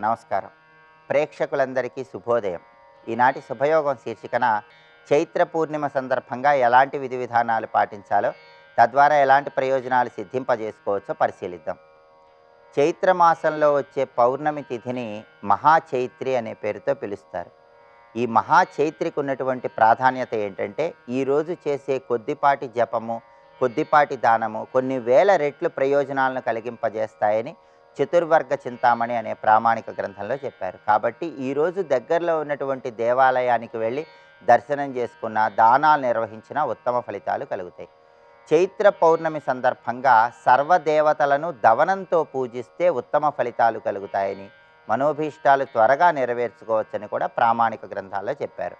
నమస్కారం. ప్రేక్షకులందరికీ శుభోదయం. ఈనాటి శుభయోగం శీర్షికన చైత్ర పూర్ణిమ సందర్భంగా ఎలాంటి విధి విధానాలు పాటించాలో, తద్వారా ఎలాంటి ప్రయోజనాలు సిద్ధింపజేసుకోవచ్చో పరిశీలిద్దాం. చైత్ర మాసంలో వచ్చే పౌర్ణమి తిథిని మహాచైత్రి అనే పేరుతో పిలుస్తారు. ఈ మహాచైత్రికి ఉన్నటువంటి ప్రాధాన్యత ఏంటంటే, ఈరోజు చేసే కొద్దిపాటి జపము, కొద్దిపాటి దానము కొన్ని వేల రెట్లు ప్రయోజనాలను కలిగింపజేస్తాయని చతుర్వర్గ చింతామణి అనే ప్రామాణిక గ్రంథంలో చెప్పారు. కాబట్టి ఈరోజు దగ్గరలో ఉన్నటువంటి దేవాలయానికి వెళ్ళి దర్శనం చేసుకున్న, దానాలు నిర్వహించిన ఉత్తమ ఫలితాలు కలుగుతాయి. చైత్ర పౌర్ణమి సందర్భంగా సర్వదేవతలను దవనంతో పూజిస్తే ఉత్తమ ఫలితాలు కలుగుతాయని, మనోభీష్టాలు త్వరగా నెరవేర్చుకోవచ్చని కూడా ప్రామాణిక గ్రంథాల్లో చెప్పారు.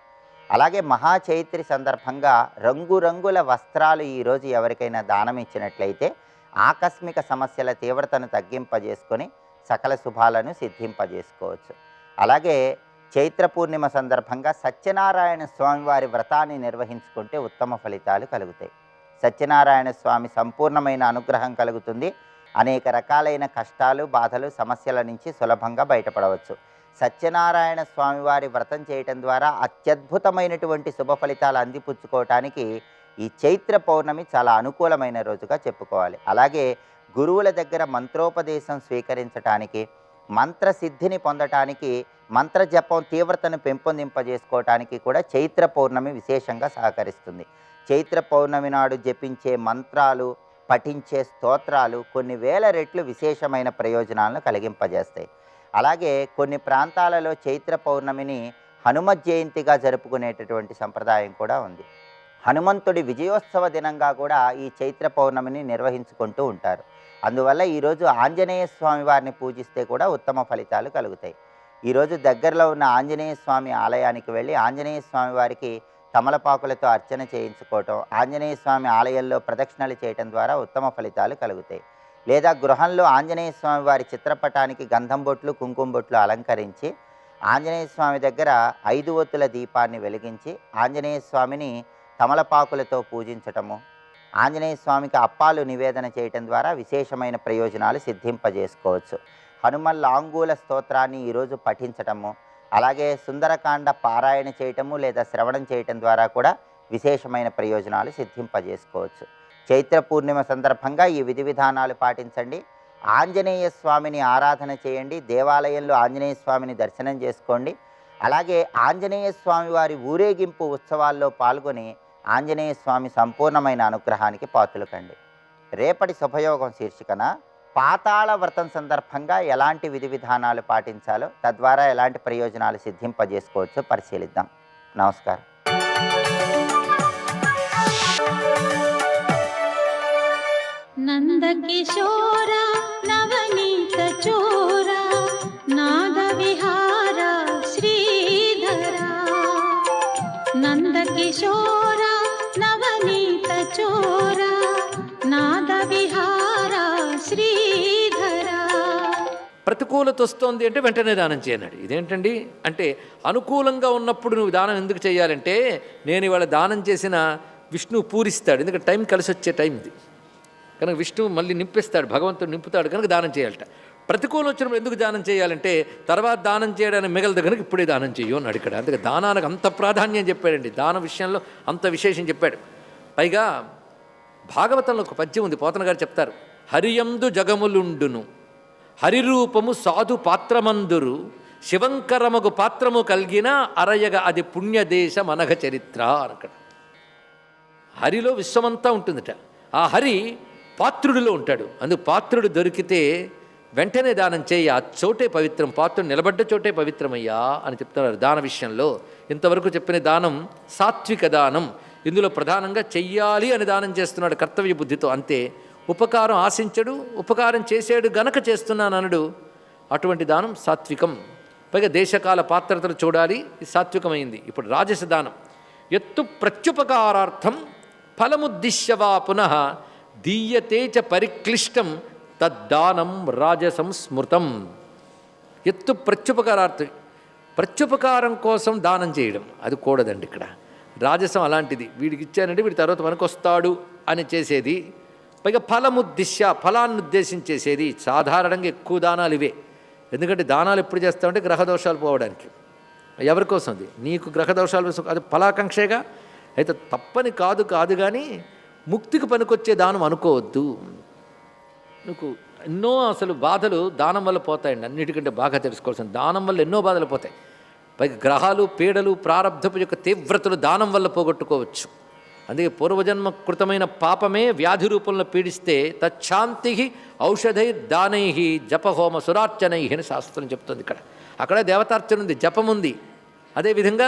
అలాగే మహాచైత్రి సందర్భంగా రంగురంగుల వస్త్రాలు ఈరోజు ఎవరికైనా దానం ఇచ్చినట్లయితే ఆకస్మిక సమస్యల తీవ్రతను తగ్గింపజేసుకొని సకల శుభాలను సిద్ధింపజేసుకోవచ్చు. అలాగే చైత్ర పూర్ణిమ సందర్భంగా సత్యనారాయణ స్వామి వారి వ్రతాన్ని నిర్వహించుకుంటే ఉత్తమ ఫలితాలు కలుగుతాయి. సత్యనారాయణ స్వామి సంపూర్ణమైన అనుగ్రహం కలుగుతుంది. అనేక రకాలైన కష్టాలు, బాధలు, సమస్యల నుంచి సులభంగా బయటపడవచ్చు. సత్యనారాయణ స్వామి వారి వ్రతం చేయటం ద్వారా అత్యద్భుతమైనటువంటి శుభ ఫలితాలు అందిపుచ్చుకోవటానికి ఈ చైత్ర పౌర్ణమి చాలా అనుకూలమైన రోజుగా చెప్పుకోవాలి. అలాగే గురువుల దగ్గర మంత్రోపదేశం స్వీకరించటానికి, మంత్రసిద్ధిని పొందటానికి, మంత్రజపం తీవ్రతను పెంపొందింపజేసుకోవటానికి కూడా చైత్ర పౌర్ణమి విశేషంగా సహకరిస్తుంది. చైత్ర పౌర్ణమి నాడు జపించే మంత్రాలు, పఠించే స్తోత్రాలు కొన్ని వేల రెట్లు విశేషమైన ప్రయోజనాలను కలిగింపజేస్తాయి. అలాగే కొన్ని ప్రాంతాలలో చైత్ర పౌర్ణమిని హనుమత్ జయంతిగా జరుపుకునేటటువంటి సంప్రదాయం కూడా ఉంది. హనుమంతుడి విజయోత్సవ దినంగా కూడా ఈ చైత్ర పౌర్ణమిని నిర్వహించుకుంటూ ఉంటారు. అందువల్ల ఈరోజు ఆంజనేయ స్వామి వారిని పూజిస్తే కూడా ఉత్తమ ఫలితాలు కలుగుతాయి. ఈరోజు దగ్గరలో ఉన్న ఆంజనేయ స్వామి ఆలయానికి వెళ్ళి ఆంజనేయ స్వామి వారికి తమలపాకులతో అర్చన చేయించుకోవటం, ఆంజనేయ స్వామి ఆలయంలో ప్రదక్షిణలు చేయటం ద్వారా ఉత్తమ ఫలితాలు కలుగుతాయి. లేదా గృహంలో ఆంజనేయ స్వామి వారి చిత్రపటానికి గంధం బొట్లు, కుంకుమ బొట్లు అలంకరించి ఆంజనేయ స్వామి దగ్గర 5 ఒత్తుల దీపాన్ని వెలిగించి ఆంజనేయ స్వామిని తమలపాకులతో పూజించటము, ఆంజనేయ స్వామికి అప్పాలు నివేదన చేయటం ద్వారా విశేషమైన ప్రయోజనాలు సిద్ధింపజేసుకోవచ్చు. హనుమల్ లాంగూల స్తోత్రాన్ని ఈరోజు పఠించటము, అలాగే సుందరకాండ పారాయణ చేయటము లేదా శ్రవణం చేయటం ద్వారా కూడా విశేషమైన ప్రయోజనాలు సిద్ధింపజేసుకోవచ్చు. చైత్ర పూర్ణిమ సందర్భంగా ఈ విధి విధానాలు పాటించండి. ఆంజనేయ స్వామిని ఆరాధన చేయండి. దేవాలయంలో ఆంజనేయ స్వామిని దర్శనం చేసుకోండి. అలాగే ఆంజనేయ స్వామి వారి ఊరేగింపు ఉత్సవాల్లో పాల్గొని ఆంజనేయ స్వామి సంపూర్ణమైన అనుగ్రహానికి పాత్రలు కండి. రేపటి శుభయోగం శీర్షికన పాతాళ వ్రతం సందర్భంగా ఎలాంటి విధి విధానాలు పాటించాలో, తద్వారా ఎలాంటి ప్రయోజనాలు సిద్ధింపజేసుకోవచ్చో పరిశీలిద్దాం. నమస్కారం. నందకిశోర నవనీత చోర నాదవిహార శ్రీధర, నందకిశోర నవనీత చోర నాదవిహార శ్రీధర. ప్రతికూలత వస్తోంది అంటే వెంటనే దానం చేయనాడు. ఇదేంటండి అంటే, అనుకూలంగా ఉన్నప్పుడు నువ్వు దానం ఎందుకు చేయాలంటే, నేను ఇవాళ దానం చేసిన విష్ణువు పూరిస్తాడు. ఎందుకంటే టైం కలిసి వచ్చే టైం ఇది కనుక విష్ణువు మళ్ళీ నింపిస్తాడు, భగవంతుడు నింపుతాడు కనుక దానం చేయాలట. ప్రతికూలం వచ్చినప్పుడు ఎందుకు దానం చేయాలంటే, తర్వాత దానం చేయడానికి మిగలదు కనుక ఇప్పుడే దానం చేయు అన్నాడు ఇక్కడ. అందుకే దానానికి అంత ప్రాధాన్యం చెప్పాడండి, దాన విషయంలో అంత విశేషం చెప్పాడు. పైగా భాగవతంలో ఒక పద్యం ఉంది, పోతన గారు చెప్తారు. హరియందు జగములుండును హరిరూపము సాధు పాత్రమందురు, శివంకరమగు పాత్రము కలిగిన అరయగ అది పుణ్యదేశ మనఘ చరిత్ర అక్కడ. హరిలో విశ్వమంతా ఉంటుందట, ఆ హరి పాత్రుడిలో ఉంటాడు. అందుకు పాత్రుడు దొరికితే వెంటనే దానం చేయ, ఆ చోటే పవిత్రం, పాత్రుడు నిలబడ్డ చోటే పవిత్రమయ్యా అని చెప్తున్నారు దాన విషయంలో. ఇంతవరకు చెప్పిన దానం సాత్విక దానం. ఇందులో ప్రధానంగా చెయ్యాలి అని దానం చేస్తున్నాడు కర్తవ్య బుద్ధితో, అంతే. ఉపకారం ఆశించడు, ఉపకారం చేసాడు గనక చేస్తున్నాను అనడు. అటువంటి దానం సాత్వికం. పైగా దేశకాల పాత్రతలు చూడాలి, ఇది సాత్వికమైంది. ఇప్పుడు రాజస దానం. ఎత్తు ప్రత్యుపకారార్థం ఫలముద్దిశ్యవా పునః దీయతే చ పరిక్లిష్టం తద్దానం రాజసం స్మృతం. ఎత్తు ప్రత్యుపకారార్థం, ప్రత్యుపకారం కోసం దానం చేయడం అది కూడదండి ఇక్కడ. రాజసం అలాంటిది, వీడికి ఇచ్చానంటే వీడి తర్వాత పనికొస్తాడు అని చేసేది. పైగా ఫలముద్దిశ్య, ఫలాన్ని ఉద్దేశించేసేది. సాధారణంగా ఎక్కువ దానాలు ఇవే. ఎందుకంటే దానాలు ఎప్పుడు చేస్తామంటే గ్రహదోషాలు పోవడానికి. ఎవరి కోసం అది? నీకు గ్రహదోషాలు, అది ఫలాకాంక్షగా అయితే తప్పని కాదు కానీ ముక్తికి పనికొచ్చే దానం అనుకోవద్దు. నీకు ఎన్నో అసలు బాధలు దానం వల్ల పోతాయండి. అన్నిటికంటే బాగా తెలుసుకోవాల్సిన, దానం వల్ల ఎన్నో బాధలు పోతాయి. పైగా గ్రహాలు, పీడలు, ప్రారబ్ధపు యొక్క తీవ్రతలు దానం వల్ల పోగొట్టుకోవచ్చు. అందుకే పూర్వజన్మ కృతమైన పాపమే వ్యాధి రూపంలో పీడిస్తే తచ్చాంతి ఔషధై దానై జపహోమ సురార్చనై అని శాస్త్రం చెప్తుంది. అక్కడ దేవతార్చన ఉంది, జపం ఉంది, అదేవిధంగా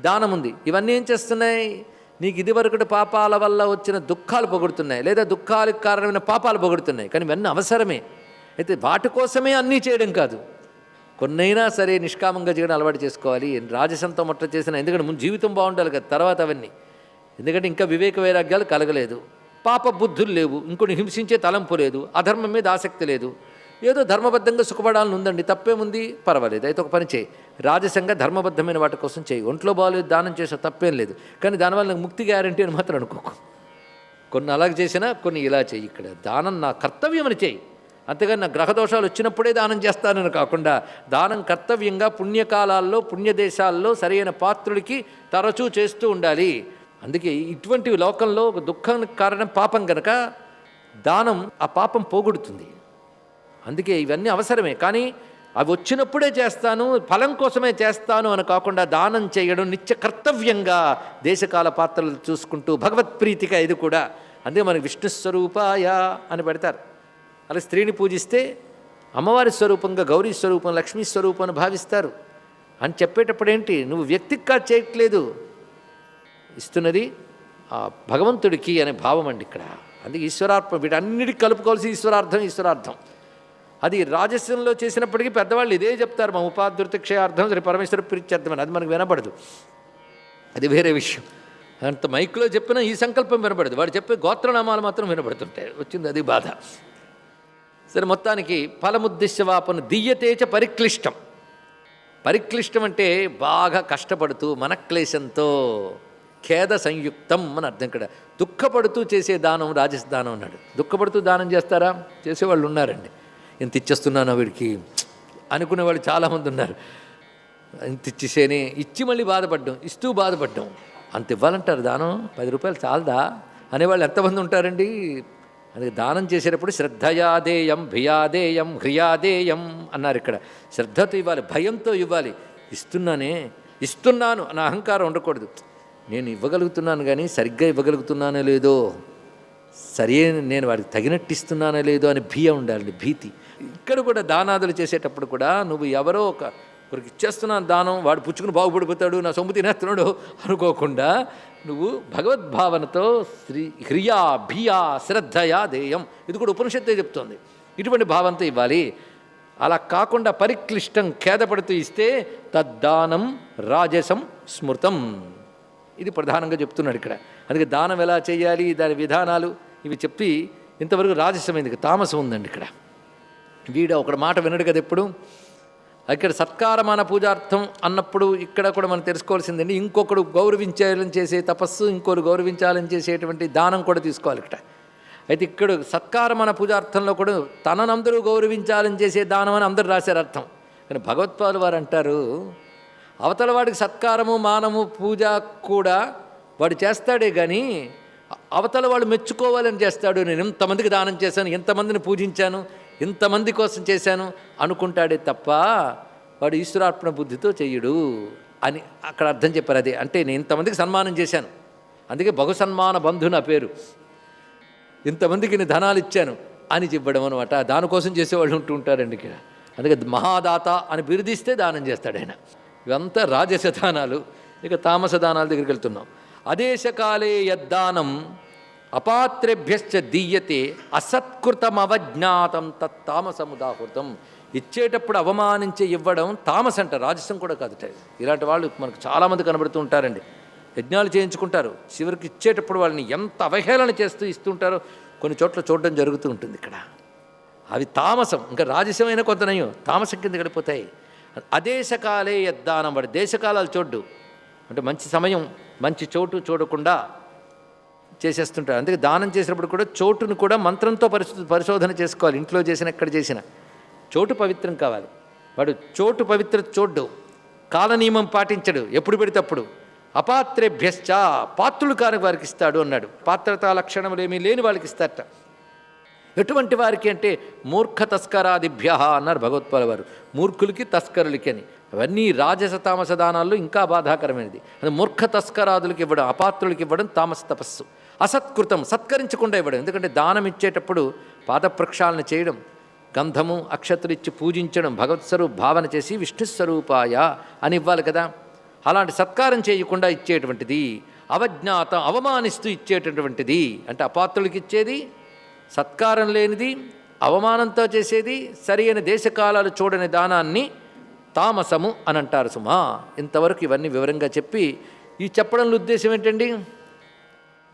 దానం ఉంది. ఇవన్నీ ఏం చేస్తున్నాయి? నీకు ఇదివరకటి పాపాల వల్ల వచ్చిన దుఃఖాలు పొగుడుతున్నాయి, లేదా దుఃఖాలకు కారణమైన పాపాలు పొగుడుతున్నాయి. కానీ ఇవన్నీ అవసరమే. అయితే వాటి కోసమే అన్నీ చేయడం కాదు, కొన్నైనా సరే నిష్కామంగా చేయడం అలవాటు చేసుకోవాలి. రాజసంతో మొట్ట చేసిన, ఎందుకంటే ముందు జీవితం బాగుండాలి కదా, తర్వాత అవన్నీ. ఎందుకంటే ఇంకా వివేక వైరాగ్యాలు కలగలేదు, పాప బుద్ధులు లేవు, ఇంకొని హింసించే తలంపు లేదు, అధర్మం మీద ఆసక్తి లేదు, ఏదో ధర్మబద్ధంగా సుఖపడాలని ఉందండి, తప్పేముంది, పర్వాలేదు. అయితే ఒక పని చేయి, రాజసంగా ధర్మబద్ధమైన వాటి కోసం చేయి. ఒంట్లో బాగాలేదు దానం చేసే తప్పేం లేదు, కానీ దానివల్ల నాకు ముక్తి గ్యారంటీ అని మాత్రం అనుకోకు. కొన్ని అలాగ చేసినా కొన్ని ఇలా చేయి. ఇక్కడ దానం నా కర్తవ్యం అని చేయి, అంతేగాని నా గ్రహదోషాలు వచ్చినప్పుడే దానం చేస్తానని కాకుండా దానం కర్తవ్యంగా పుణ్యకాలాల్లో పుణ్యదేశాల్లో సరైన పాత్రుడికి తరచూ చేస్తూ ఉండాలి. అందుకే ఇటువంటి లోకంలో ఒక దుఃఖానికి కారణం పాపం కనుక దానం ఆ పాపం పోగొడుతుంది. అందుకే ఇవన్నీ అవసరమే, కానీ అవి వచ్చినప్పుడే చేస్తాను, ఫలం కోసమే చేస్తాను అని కాకుండా దానం చేయడం నిత్య కర్తవ్యంగా దేశకాల పాత్రలు చూసుకుంటూ భగవత్ప్రీతిగా ఇది కూడా. అందుకే మనకి విష్ణు స్వరూపాయ అని పెడతారు. అలా స్త్రీని పూజిస్తే అమ్మవారి స్వరూపంగా, గౌరీ స్వరూపం, లక్ష్మీ స్వరూపం అని భావిస్తారు. అని చెప్పేటప్పుడు ఏంటి, నువ్వు వ్యక్తిగా చేయట్లేదు, ఇస్తున్నది ఆ భగవంతుడికి అనే భావం అండి ఇక్కడ. అందుకే ఈశ్వరార్పణ, వీటన్నిటికి కలుపుకోవాల్సి ఈశ్వరార్థం. అది రాజస్యంలో చేసినప్పటికీ పెద్దవాళ్ళు ఇదే చెప్తారు, మా ఉపాధృత క్షయార్థం శ్రీ పరమేశ్వర ప్రీత్యర్థం అని. అది మనకు వినపడదు, అది వేరే విషయం. అంత మైక్లో చెప్పినా ఈ సంకల్పం వినపడదు, వాడు చెప్పే గోత్రనామాలు మాత్రం వినపడుతుంటాయి. వచ్చింది అది బాధ. సరే, మొత్తానికి ఫలముద్దిశ్యవాపను దీయతేచ పరిక్లిష్టం. పరిక్లిష్టం అంటే బాగా కష్టపడుతూ మనక్లేశంతో ఖేద సంయుక్తం అని అర్థం. ఇక్కడ దుఃఖపడుతూ చేసే దానం రాజస దానం అన్నాడు. దుఃఖపడుతూ దానం చేస్తారా? చేసేవాళ్ళు ఉన్నారండి. ఎంత ఇచ్చేస్తున్నానో వీడికి అనుకునేవాళ్ళు చాలామంది ఉన్నారు. ఇంత ఇచ్చేసేనే ఇచ్చి మళ్ళీ బాధపడ్డం, ఇస్తూ బాధపడ్డం. అంత ఇవ్వాలంటారు దానం, 10 రూపాయలు చాలదా అనేవాళ్ళు ఎంతమంది ఉంటారండి. అందుకే దానం చేసేటప్పుడు శ్రద్ధయాదేయం భియాదేయం హ్రియాదేయం అన్నారు. ఇక్కడ శ్రద్ధతో ఇవ్వాలి, భయంతో ఇవ్వాలి. ఇస్తున్నాను అన్న అహంకారం ఉండకూడదు. నేను ఇవ్వగలుగుతున్నాను కానీ సరిగ్గా ఇవ్వగలుగుతున్నానో లేదో, నేను వాడికి తగినట్టు ఇస్తున్నానో లేదో అని ఉండాలి, భీతి. ఇక్కడ కూడా దానాదులు చేసేటప్పుడు కూడా నువ్వు ఎవరో ఒకరికి ఇచ్చేస్తున్నాను దానం, వాడు పుచ్చుకుని బాగుపడిపోతాడు, నా సొమ్ము తినేస్తున్నాడు అనుకోకుండా నువ్వు భగవద్భావనతో హ్రియా భియా శ్రద్ధయా దేయం, ఇది కూడా ఉపనిషత్తే చెప్తోంది, ఇటువంటి భావంతో ఇవ్వాలి. అలా కాకుండా పరిక్లిష్టం ఖేదపడుతూ ఇస్తే తద్దానం రాజసం స్మృతం. ఇది ప్రధానంగా చెప్తున్నాడు ఇక్కడ. అందుకే దానం ఎలా చేయాలి, దాని విధానాలు ఇవి చెప్పి ఇంతవరకు రాజసమైంది, తామసం ఉందండి ఇక్కడ. వీడు ఒకటి మాట వినడు కదా ఎప్పుడు. ఇక్కడ సత్కారమాన పూజార్థం అన్నప్పుడు ఇక్కడ కూడా మనం తెలుసుకోవాల్సిందండి, ఇంకొకడు గౌరవించాలని చేసే తపస్సు, ఇంకొకరు గౌరవించాలని చేసేటువంటి దానం కూడా తీసుకోవాలి ఇక్కడ. అయితే ఇక్కడ సత్కారమాన పూజార్థంలో కూడా తననందరూ గౌరవించాలని చేసే దానం అని అందరూ రాశారు అర్థం. కానీ భగవత్పాదులు వారు అంటారు, అవతల వాడికి సత్కారము మానము పూజ కూడా వాడు చేస్తాడే కానీ అవతల వాడు మెచ్చుకోవాలని చేస్తాడు. నేను ఇంతమందికి దానం చేశాను, ఇంతమందిని పూజించాను, ఇంతమంది కోసం చేశాను అనుకుంటాడే తప్ప వాడు ఈశ్వరార్పణ బుద్ధితో చెయ్యడు అని అక్కడ అర్థం చెప్పారు. అదే అంటే నేను ఇంతమందికి సన్మానం చేశాను, అందుకే బహుసన్మాన బంధు నా పేరు, ఇంతమందికి నేను ధనాలు ఇచ్చాను అని చెప్పడం అనమాట. దానికోసం చేసేవాళ్ళు ఉంటూ ఉంటారండి ఇక్కడ. అందుకే మహాదాత అని బిరుదిస్తే దానం చేస్తాడు ఆయన. ఇవంతా రాజస దానాలు. ఇక తామస దానాల దగ్గరికి వెళ్తున్నాం. అదేశకాలే యద్దానం అపాత్రేభ్యశ్చ దీయతే అసత్కృతమవజ్ఞాతం తత్తామసముదాహృతం. ఇచ్చేటప్పుడు అవమానించి ఇవ్వడం తామస అంట, రాజసం కూడా కాదుట. ఇలాంటి వాళ్ళు మనకు చాలామంది కనబడుతూ ఉంటారండి. యజ్ఞాలు చేయించుకుంటారు, చివరికి ఇచ్చేటప్పుడు వాళ్ళని ఎంత అవహేళన చేస్తూ ఇస్తుంటారో కొన్ని చోట్ల చూడడం జరుగుతూ ఉంటుంది ఇక్కడ. అవి తామసం. ఇంకా రాజసమైన కొంత నయం, తామసం కింద గడిపోతాయి. అదేశకాలే యద్దానం, వాడు దేశకాలాలు చూడ్డు, అంటే మంచి సమయం మంచి చోటు చూడకుండా చేసేస్తుంటారు. అందుకే దానం చేసినప్పుడు కూడా చోటును కూడా మంత్రంతో పరిశోధన చేసుకోవాలి. ఇంట్లో చేసిన ఎక్కడ చేసిన చోటు పవిత్రం కావాలి. వాడు చోటు పవిత్రత చూడ్డు, కాలనియమం పాటించడు, ఎప్పుడు పెడితే అప్పుడు. అపాత్రేభ్యశ్చ, పాత్రులు కాని వారికి ఇస్తాడు అన్నాడు. పాత్రతా లక్షణములు ఏమీ లేని వాళ్ళకి ఇస్తారట. ఎటువంటి వారికి అంటే మూర్ఖ తస్కరాదిభ్య అన్నారు భగవత్పాల వారు. మూర్ఖులకి తస్కరులకి అని. అవన్నీ రాజస తామస దానాల్లో ఇంకా బాధాకరమైనది. అది మూర్ఖ తస్కరాదులకి ఇవ్వడం, అపాత్రులకి ఇవ్వడం తామస తపస్సు. అసత్కృతం, సత్కరించకుండా ఇవ్వడం. ఎందుకంటే దానం ఇచ్చేటప్పుడు పాదప్రక్షాళన చేయడం, గంధము అక్షతలు ఇచ్చి పూజించడం, భగవత్స్వరూప భావన చేసి విష్ణుస్వరూపాయ అని ఇవ్వాలి కదా. అలాంటి సత్కారం చేయకుండా ఇచ్చేటువంటిది. అవజ్ఞాత, అవమానిస్తూ ఇచ్చేటటువంటిది. అంటే అపాత్రులకి ఇచ్చేది, సత్కారం లేనిది, అవమానంతో చేసేది, సరి అయిన దేశకాలాలు చూడని దానాన్ని తామసము అని అంటారు సుమా. ఇంతవరకు ఇవన్నీ వివరంగా చెప్పి, ఈ చెప్పడంలో ఉద్దేశం ఏంటండి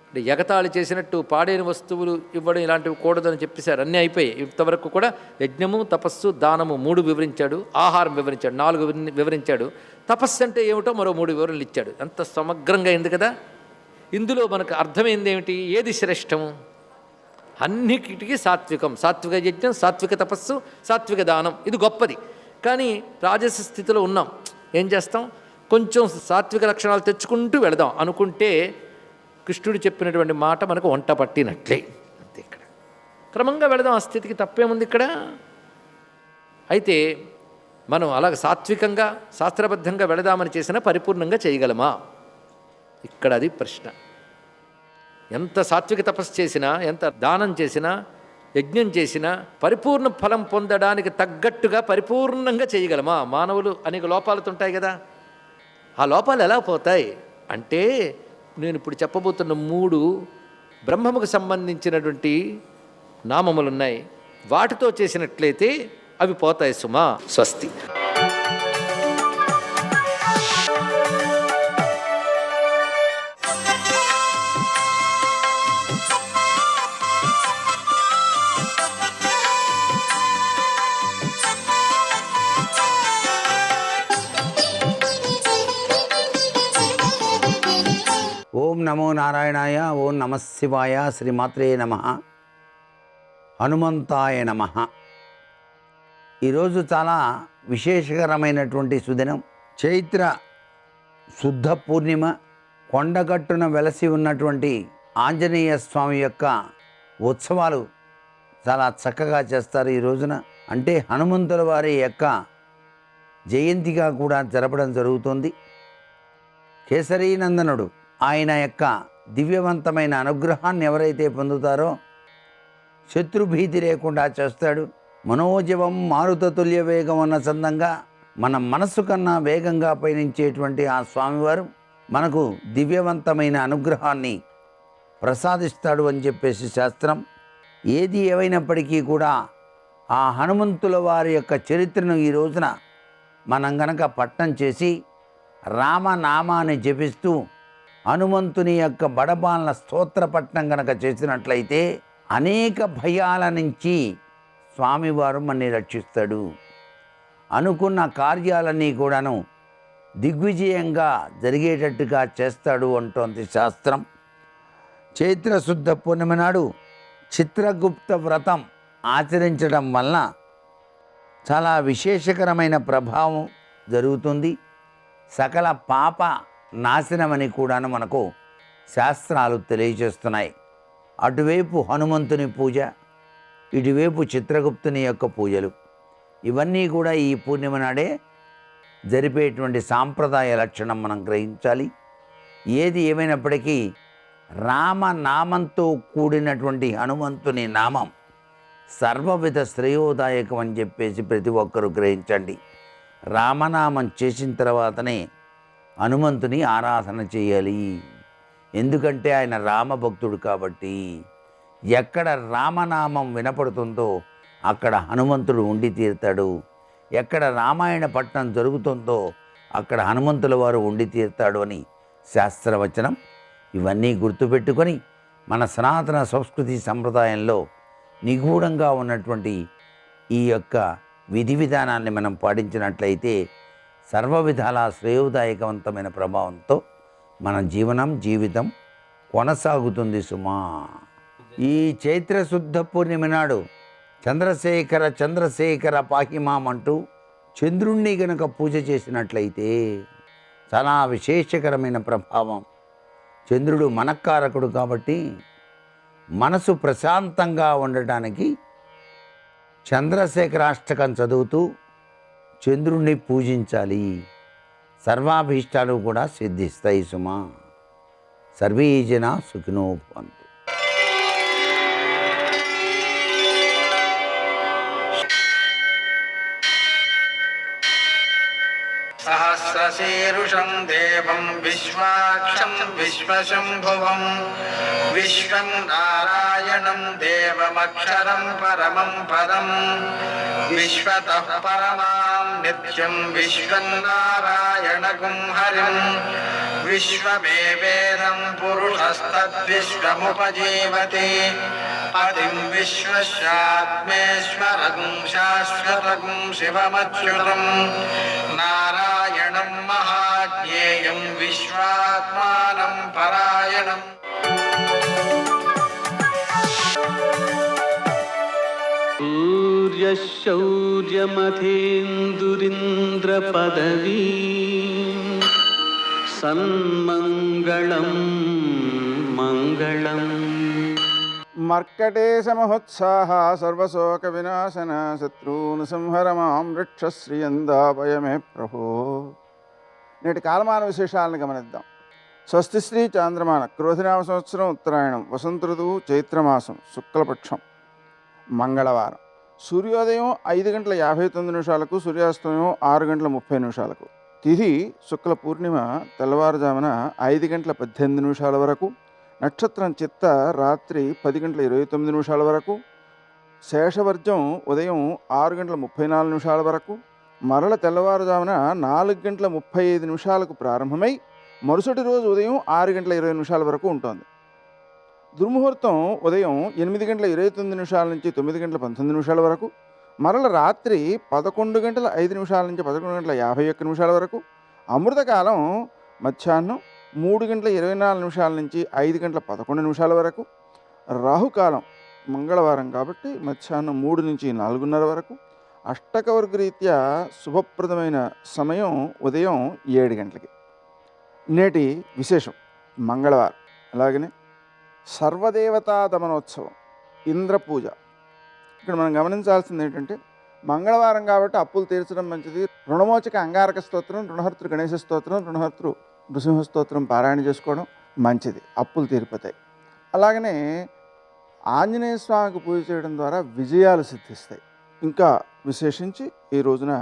అంటే ఎగతాళి చేసినట్టు పాడైన వస్తువులు ఇవ్వడం ఇలాంటివి కూడదని చెప్పేశారు. అన్నీ అయిపోయాయి. ఇంతవరకు కూడా యజ్ఞము, తపస్సు, దానము 3 వివరించాడు. ఆహారం వివరించాడు, 4 వివరించాడు. తపస్సు అంటే ఏమిటో మరో 3 వివరణలు ఇచ్చాడు. అంత సమగ్రంగా అయింది కదా. ఇందులో మనకు అర్థమైంది ఏమిటి, ఏది శ్రేష్టము? అన్నిటికీ సాత్వికం. సాత్విక యజ్ఞం, సాత్విక తపస్సు, సాత్విక దానం, ఇది గొప్పది. కానీ రాజస స్థితిలో ఉన్నాం, ఏం చేస్తాం? కొంచెం సాత్విక లక్షణాలు తెచ్చుకుంటూ వెళదాం అనుకుంటే కృష్ణుడు చెప్పినటువంటి మాట మనకు వంట పట్టినట్లే. అంతే. ఇక్కడ క్రమంగా వెళదాం, ఆ స్థితికి తప్పేముంది ఇక్కడ. అయితే మనం అలాగ సాత్వికంగా శాస్త్రబద్ధంగా వెళదామని చేసినా పరిపూర్ణంగా చేయగలమా? ఇక్కడ అది ప్రశ్న. ఎంత సాత్విక తపస్సు చేసినా, ఎంత దానం చేసినా, యజ్ఞం చేసినా పరిపూర్ణ ఫలం పొందడానికి తగ్గట్టుగా పరిపూర్ణంగా చేయగలమా? మానవులు అనేక లోపాలతో ఉంటాయి కదా. ఆ లోపాలు ఎలా పోతాయి అంటే, నేను ఇప్పుడు చెప్పబోతున్న 3 బ్రహ్మముకు సంబంధించినటువంటి నామములున్నాయి. వాటితో చేసినట్లయితే అవి పోతాయి సుమా. స్వస్తి. ఓం నమో నారాయణాయ. ఓం నమ శివాయ. శ్రీమాత్రే నమ. హనుమంతాయ నమ. ఈరోజు చాలా విశేషకరమైనటువంటి సుదినం. చైత్ర శుద్ధ పూర్ణిమ. కొండగట్టున వెలసి ఉన్నటువంటి ఆంజనేయ స్వామి యొక్క ఉత్సవాలు చాలా చక్కగా చేస్తారు ఈ రోజున. అంటే హనుమంతుల వారి యొక్క జయంతిగా కూడా జరపడం జరుగుతుంది. కేసరీనందనుడు ఆయన యొక్క దివ్యవంతమైన అనుగ్రహాన్ని ఎవరైతే పొందుతారో శత్రుభీతి లేకుండా చేస్తాడు. మనోజవం మారుతతుల్య వేగం అన్న చందంగా మన మనస్సు కన్నా వేగంగా పయనించేటువంటి ఆ స్వామివారు మనకు దివ్యవంతమైన అనుగ్రహాన్ని ప్రసాదిస్తాడు అని చెప్పేసి శాస్త్రం. ఏది ఏమైనప్పటికీ కూడా ఆ హనుమంతుల వారి యొక్క చరిత్రను ఈ రోజున మనం గనక పట్టణం చేసి రామనామాన్ని జపిస్తూ హనుమంతుని యొక్క బడబాలన స్తోత్రపట్నం గనక చేసినట్లయితే అనేక భయాల నుంచి స్వామివారు మనని రక్షిస్తాడు. అనుకున్న కార్యాలన్నీ కూడాను దిగ్విజయంగా జరిగేటట్టుగా చేస్తాడు అంటోంది శాస్త్రం. చైత్రశుద్ధ పూర్ణిమ నాడు చిత్రగుప్త వ్రతం ఆచరించడం వలన చాలా విశేషకరమైన ప్రభావం జరుగుతుంది. సకల పాప నాశనమని కూడాను మనకు శాస్త్రాలు తెలియజేస్తున్నాయి. అటువైపు హనుమంతుని పూజ, ఇటువైపు చిత్రగుప్తుని యొక్క పూజలు, ఇవన్నీ కూడా ఈ పూర్ణిమ నాడే జరిపేటువంటి సాంప్రదాయ లక్షణం మనం గ్రహించాలి. ఏది ఏమైనప్పటికీ రామనామంతో కూడినటువంటి హనుమంతుని నామం సర్వవిధ శ్రేయోదాయకం అని చెప్పేసి ప్రతి ఒక్కరూ గ్రహించండి. రామనామం చేసిన తర్వాతనే హనుమంతుని ఆరాధన చేయాలి. ఎందుకంటే ఆయన రామభక్తుడు కాబట్టి. ఎక్కడ రామనామం వినపడుతుందో అక్కడ హనుమంతుడు ఉండి తీరుతాడు. ఎక్కడ రామాయణ పట్టణం జరుగుతుందో అక్కడ హనుమంతుల వారు ఉండి తీరుతాడు అని శాస్త్రవచనం. ఇవన్నీ గుర్తుపెట్టుకొని మన సనాతన సంస్కృతి సంప్రదాయంలో నిగూఢంగా ఉన్నటువంటి ఈ యొక్క విధి విధానాన్ని మనం పాటించినట్లయితే సర్వ విధాల శ్రేయోదాయకవంతమైన ప్రభావంతో మన జీవితం కొనసాగుతుంది సుమా. ఈ చైత్రశుద్ధ పూర్ణిమ నాడు చంద్రశేఖర పాహిమాం అంటూ చంద్రుణ్ణి గనక పూజ చేసినట్లయితే చాలా విశేషకరమైన ప్రభావం. చంద్రుడు మనఃకారకుడు కాబట్టి మనసు ప్రశాంతంగా ఉండటానికి చంద్రశేఖరాష్టకం చదువుతూ చంద్రుణ్ణి పూజించాలి. సర్వాభీష్టాలు కూడా సిద్ధిస్తాయి సుమా. సర్వే జనా సుఖినో భవంతు. सहस्रशीर्षं देवं विश्वाक्षं विश्वशम्भुवं विश्वं नारायणं देवमक्षरं परमं पदं विश्वतः परमां नित्यं विश्वं नारायणगुं हरिं विश्वमेवेदं पुरुषस्तद्विश्वमुपजीवति पतिं विश्वस्यात्मेश्वरं शाश्वतं शिवमच्युतं नारायणं महाज्ञेयं विश्वात्मानं परायणम्. सूर्यशौर्यमथेन्दुरिन्द्रपदवी सन्मङ्गलं मङ्गलम्. మర్కటేశ మహోత్సాహ సర్వశోక వినాశన శత్రూన్ సంహర మాం రక్షశ్రియందాపయమే ప్రభో. నేటి కాలమాన విశేషాలను గమనిద్దాం. స్వస్తి శ్రీ చాంద్రమాన క్రోధినామ సంవత్సరం ఉత్తరాయణం వసంత ఋతువు చైత్రమాసం శుక్లపక్షం మంగళవారం. సూర్యోదయం 5:59 సూర్యాస్తమయం 6:30 తిథి శుక్ల పూర్ణిమ తెల్లవారుజామున 5:18 వరకు. నక్షత్రం చిత్త రాత్రి 10:29 వరకు. శేషవర్జం ఉదయం 6:34 వరకు. మరల తెల్లవారుజామున 4:35 ప్రారంభమై మరుసటి రోజు ఉదయం 6:20 వరకు ఉంటుంది. దుర్ముహూర్తం ఉదయం 8:29 నుంచి 9:19 వరకు. మరల రాత్రి 11:05 నుంచి 11:51 వరకు. అమృతకాలం మధ్యాహ్నం 3:24 నుంచి 5:11 వరకు. రాహుకాలం మంగళవారం కాబట్టి మధ్యాహ్నం 3 నుంచి 4:30 వరకు. అష్టకవర్గ రీత్యా శుభప్రదమైన సమయం ఉదయం 7 గంటలకి. నేటి విశేషం మంగళవారం. అలాగనే సర్వదేవతా దమనోత్సవం, ఇంద్ర పూజ. ఇక్కడ మనం గమనించాల్సింది ఏంటంటే మంగళవారం కాబట్టి అప్పులు తీర్చడం మంచిది. రుణమోచక అంగారక స్తోత్రం, రుణహర్తృ గణేశ స్తోత్రం, రుణహర్తృ నృసింహస్తోత్రం పారాయణ చేసుకోవడం మంచిది, అప్పులు తీరిపోతాయి. అలాగనే ఆంజనేయ స్వామికి పూజ చేయడం ద్వారా విజయాలు సిద్ధిస్తాయి. ఇంకా విశేషించి ఈ రోజున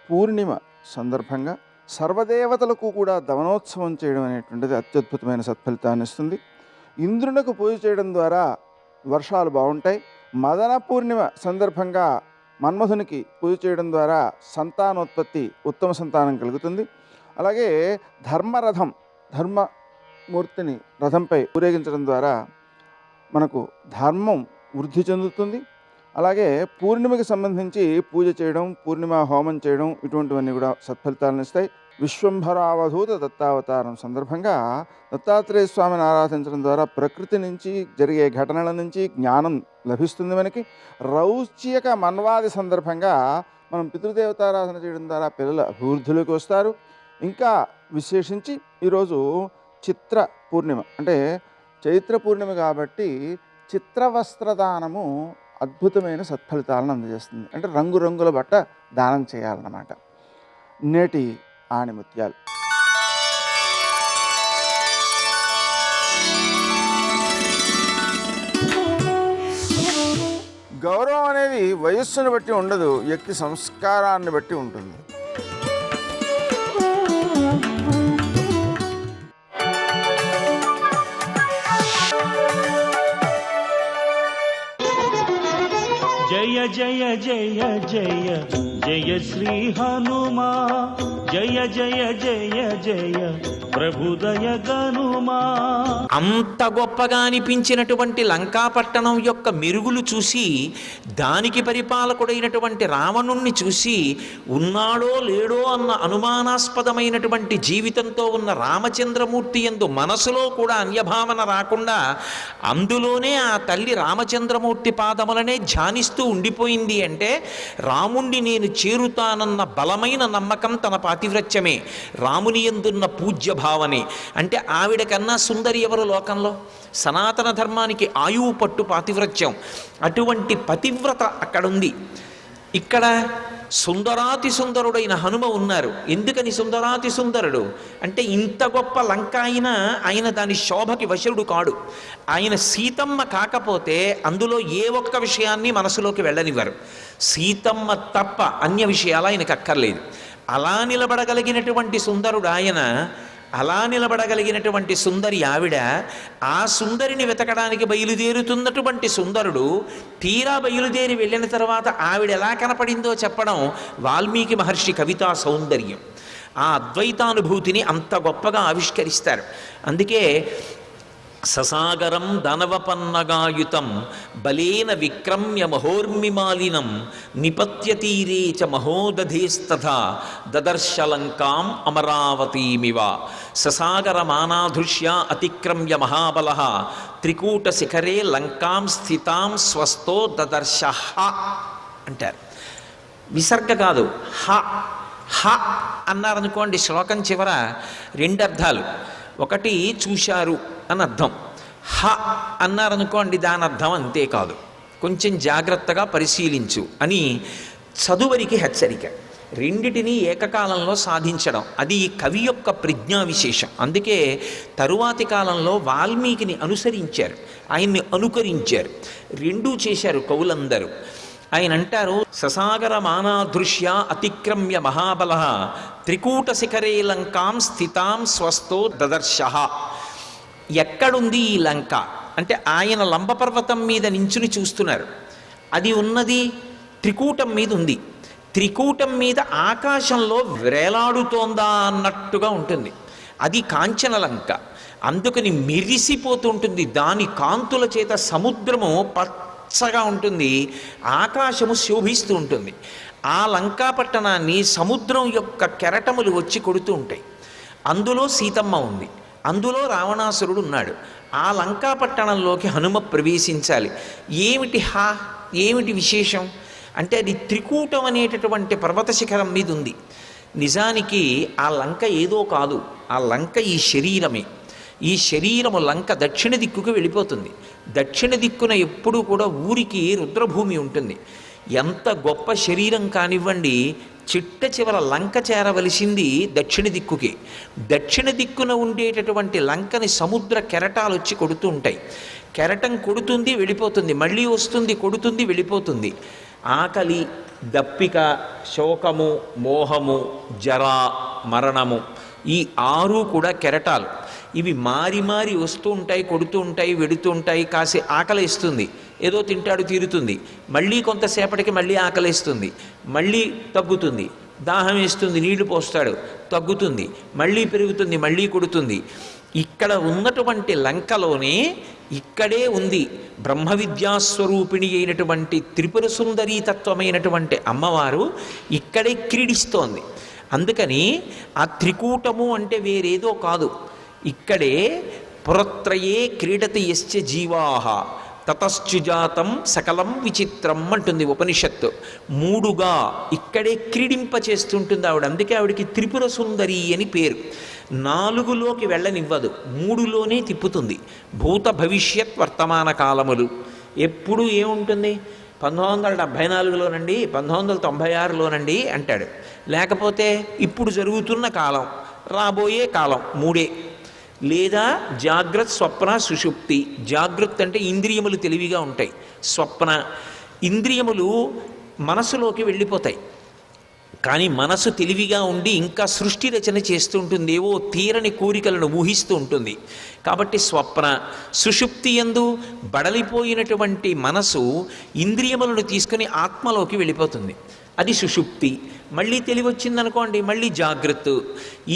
పూర్ణిమ సందర్భంగా సర్వదేవతలకు కూడా దమనోత్సవం చేయడం అనేటువంటిది అత్యద్భుతమైన సత్ఫలితాన్ని ఇస్తుంది. ఇంద్రునకు పూజ చేయడం ద్వారా వర్షాలు బాగుంటాయి. మదన పూర్ణిమ సందర్భంగా మన్మధునికి పూజ చేయడం ద్వారా సంతానోత్పత్తి, ఉత్తమ సంతానం కలుగుతుంది. అలాగే ధర్మరథం, ధర్మమూర్తిని రథంపై ఊరేగించడం ద్వారా మనకు ధర్మం వృద్ధి చెందుతుంది. అలాగే పూర్ణిమకి సంబంధించి పూజ చేయడం, పూర్ణిమ హోమం చేయడం ఇటువంటివన్నీ కూడా సత్ఫలితాలను ఇస్తాయి. విశ్వంభరావధూత దత్తావతారం సందర్భంగా దత్తాత్రేయ స్వామిని ఆరాధించడం ద్వారా ప్రకృతి నుంచి జరిగే ఘటనల నుంచి జ్ఞానం లభిస్తుంది మనకి. రౌచ్యక మన్వాది సందర్భంగా మనం పితృదేవతారాధన చేయడం ద్వారా పిల్లల అభివృద్ధిలోకి వస్తారు. ఇంకా విశేషించి ఈరోజు చిత్ర పూర్ణిమ అంటే చైత్ర పూర్ణిమ కాబట్టి చిత్రవస్త్రదానము అద్భుతమైన సత్ఫలితాలను అందజేస్తుంది. అంటే రంగురంగుల బట్ట దానం చేయాలన్నమాట. నేటి ఆణిముత్యాలు. గౌరవం అనేది వయస్సును బట్టి ఉండదు, వ్యక్తి సంస్కారాన్ని బట్టి ఉంటుంది. జయ జయ జయ జయ జయ శ్రీ హనుమా, జయ జయ జయ జయ ప్రభుదయ గనుమా. అంత గొప్పగా అనిపించినటువంటి లంకాపట్టణం యొక్క మెరుగులు చూసి, దానికి పరిపాలకుడైనటువంటి రావణుణ్ణి చూసి, ఉన్నాడో లేడో అన్న అనుమానాస్పదమైనటువంటి జీవితంతో ఉన్న రామచంద్రమూర్తి యందు మనసులో కూడా అన్యభావన రాకుండా అందులోనే ఆ తల్లి రామచంద్రమూర్తి పాదములనే ధ్యానిస్తూ ఉండి ఉండిపోయింది అంటే రాముణ్ణి నేను చేరుతానన్న బలమైన నమ్మకం తన పాతివ్రత్యమే, రాముని యందున్న పూజ్య భావనే. అంటే ఆవిడ కన్నా సుందరి ఎవరు లోకంలో? సనాతన ధర్మానికి ఆయువు పట్టు పాతివ్రత్యం. అటువంటి పతివ్రత అక్కడుంది. ఇక్కడ సుందరాతి సుందరుడైన హనుమ ఉన్నారు. ఎందుకని సుందరాతి సుందరుడు అంటే ఇంత గొప్ప లంక అయినా ఆయన దాని శోభకి వశుడు కాడు. ఆయన సీతమ్మ కాకపోతే అందులో ఏ ఒక్క విషయాన్ని మనసులోకి వెళ్ళనివ్వరు. సీతమ్మ తప్ప అన్య విషయాలు ఆయనకు అక్కర్లేదు. అలా నిలబడగలిగినటువంటి సుందరుడు ఆయన, అలా నిలబడగలిగినటువంటి సుందరి ఆవిడ. ఆ సుందరిని వెతకడానికి బయలుదేరుతున్నటువంటి సుందరుడు తీరా బయలుదేరి వెళ్ళిన తర్వాత ఆవిడ ఎలా కనపడిందో చెప్పడం వాల్మీకి మహర్షి కవితా సౌందర్యం. ఆ అద్వైతానుభూతిని అంత గొప్పగా ఆవిష్కరిస్తారు. అందుకే ససాగరం ధనవపన్నగాయుతం బలేన విక్రమ్య మహోర్మిమాలినం నిపత్యతీరే చ మహోదధేస్తథా దదర్శలంకాం అమరావతీమివ. ససాగరమానాధృష్య అతిక్రమ్య మహాబలః త్రికూట శిఖరే లంకాం స్థితాం స్వస్థో దదర్శ అంటారు. విసర్గ కాదు, హ హ అన్నారనుకోండి శ్లోకం చివర రెండు అర్థాలు. ఒకటి చూశారు అని అర్థం. హ అన్నారనుకోండి దాని అర్థం అంతే కాదు, కొంచెం జాగ్రత్తగా పరిశీలించు అని చదువరికి హెచ్చరిక. రెండిటినీ ఏకకాలంలో సాధించడం అది కవి యొక్క ప్రజ్ఞా విశేషం. అందుకే తరువాతి కాలంలో వాల్మీకిని అనుసరించారు, ఆయన్ని అనుకరించారు, రెండూ చేశారు కవులందరూ. ఆయన అంటారు ససాగర మానాదృశ్య అతిక్రమ్య మహాబలః త్రికూట శిఖరే లంకాం స్థితాం స్వస్థో దదర్శ. ఎక్కడుంది ఈ లంక అంటే ఆయన లంబపర్వతం మీద నించుని చూస్తున్నారు. అది ఉన్నది త్రికూటం మీద ఉంది. త్రికూటం మీద ఆకాశంలో వేలాడుతోందా అన్నట్టుగా ఉంటుంది. అది కాంచన లంక, అందుకని మెరిసిపోతుంటుంది. దాని కాంతుల చేత సముద్రము పచ్చగా ఉంటుంది, ఆకాశము శోభిస్తూ ఉంటుంది. ఆ లంకాపట్టణాన్ని సముద్రం యొక్క కెరటములు వచ్చి కొడుతూ ఉంటాయి. అందులో సీతమ్మ ఉంది, అందులో రావణాసురుడు ఉన్నాడు. ఆ లంకాపట్టణంలోకి హనుమ ప్రవేశించాలి. ఏమిటి విశేషం అంటే అది త్రికూటం అనేటటువంటి పర్వత శిఖరం మీద ఉంది. నిజానికి ఆ లంక ఏదో కాదు, ఆ లంక ఈ శరీరమే. ఈ శరీరము లంక దక్షిణ దిక్కుకు వెళ్ళిపోతుంది. దక్షిణ దిక్కున ఎప్పుడూ కూడా ఊరికి రుద్రభూమి ఉంటుంది. ఎంత గొప్ప శరీరం కానివ్వండి, చిట్ట చివర లంక చేరవలసింది దక్షిణ దిక్కుకి. దక్షిణ దిక్కున ఉండేటటువంటి లంకని సముద్ర కెరటాలు వచ్చి కొడుతూ ఉంటాయి. కెరటం కొడుతుంది వెళ్ళిపోతుంది, మళ్ళీ వస్తుంది కొడుతుంది వెళ్ళిపోతుంది. ఆకలి, దప్పిక, శోకము, మోహము, జర, మరణము, ఈ 6 కూడా కెరటాలు. ఇవి మారి మారి వస్తూ ఉంటాయి, కొడుతూ ఉంటాయి, వెడుతూ ఉంటాయి. కాసి ఆకలిస్తుంది, ఏదో తింటాడు తీరుతుంది, మళ్ళీ కొంతసేపటికి మళ్ళీ ఆకలిస్తుంది, మళ్ళీ తగ్గుతుంది, దాహం వేస్తుంది, నీళ్లు పోస్తాడు, తగ్గుతుంది, మళ్ళీ పెరుగుతుంది, మళ్ళీ కొడుతుంది. ఇక్కడ ఉన్నటువంటి లంకలోనే ఇక్కడే ఉంది బ్రహ్మ విద్యాస్వరూపిణి అయినటువంటి త్రిపుర సుందరీ తత్వమైనటువంటి అమ్మవారు ఇక్కడే క్రీడిస్తోంది. అందుకని ఆ త్రికూటము అంటే వేరేదో కాదు, ఇక్కడే పురత్రయే క్రీడతి యశ్చ జీవాహ తతశ్చుజాతం సకలం విచిత్రం అంటుంది ఉపనిషత్తు. 3గా ఇక్కడే క్రీడింపచేస్తుంటుంది ఆవిడ. అందుకే ఆవిడికి త్రిపుర సుందరి అని పేరు. 4లోకి వెళ్ళనివ్వదు, 3లోనే తిప్పుతుంది. భూత భవిష్యత్ వర్తమాన కాలములు ఎప్పుడు ఏముంటుంది? 1974లోనండి, 1996లోనండి అంటాడు. లేకపోతే ఇప్పుడు జరుగుతున్న కాలం, రాబోయే కాలం, 3. లేదా జాగ్రత్త, స్వప్న, సుషుప్తి. జాగ్రత్త అంటే ఇంద్రియములు తెలివిగా ఉంటాయి, స్వప్న ఇంద్రియములు మనసులోకి వెళ్ళిపోతాయి. కానీ మనసు తెలివిగా ఉండి ఇంకా సృష్టి రచన చేస్తూ ఉంటుంది, ఏవో తీరని కోరికలను ఊహిస్తూ ఉంటుంది. కాబట్టి స్వప్న, సుషుప్తి యందు బడలిపోయినటువంటి మనసు ఇంద్రియములను తీసుకుని ఆత్మలోకి వెళ్ళిపోతుంది, అది సుషుప్తి. మళ్ళీ తెలివి వచ్చిందనుకోండి, మళ్ళీ జాగ్రత్త.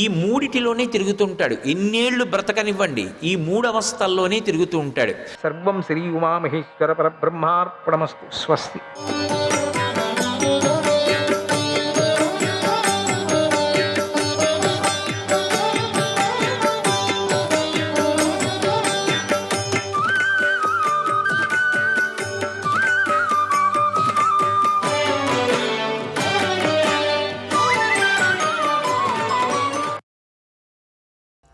ఈ 3టిలోనే తిరుగుతుంటాడు. ఎన్నేళ్లు బ్రతకనివ్వండి, ఈ 3 అవస్థల్లోనే తిరుగుతూ ఉంటాడు. సర్వం శ్రీ ఉమామహేశ్వర పరబ్రహ్మార్పణమస్తు. స్వస్తి.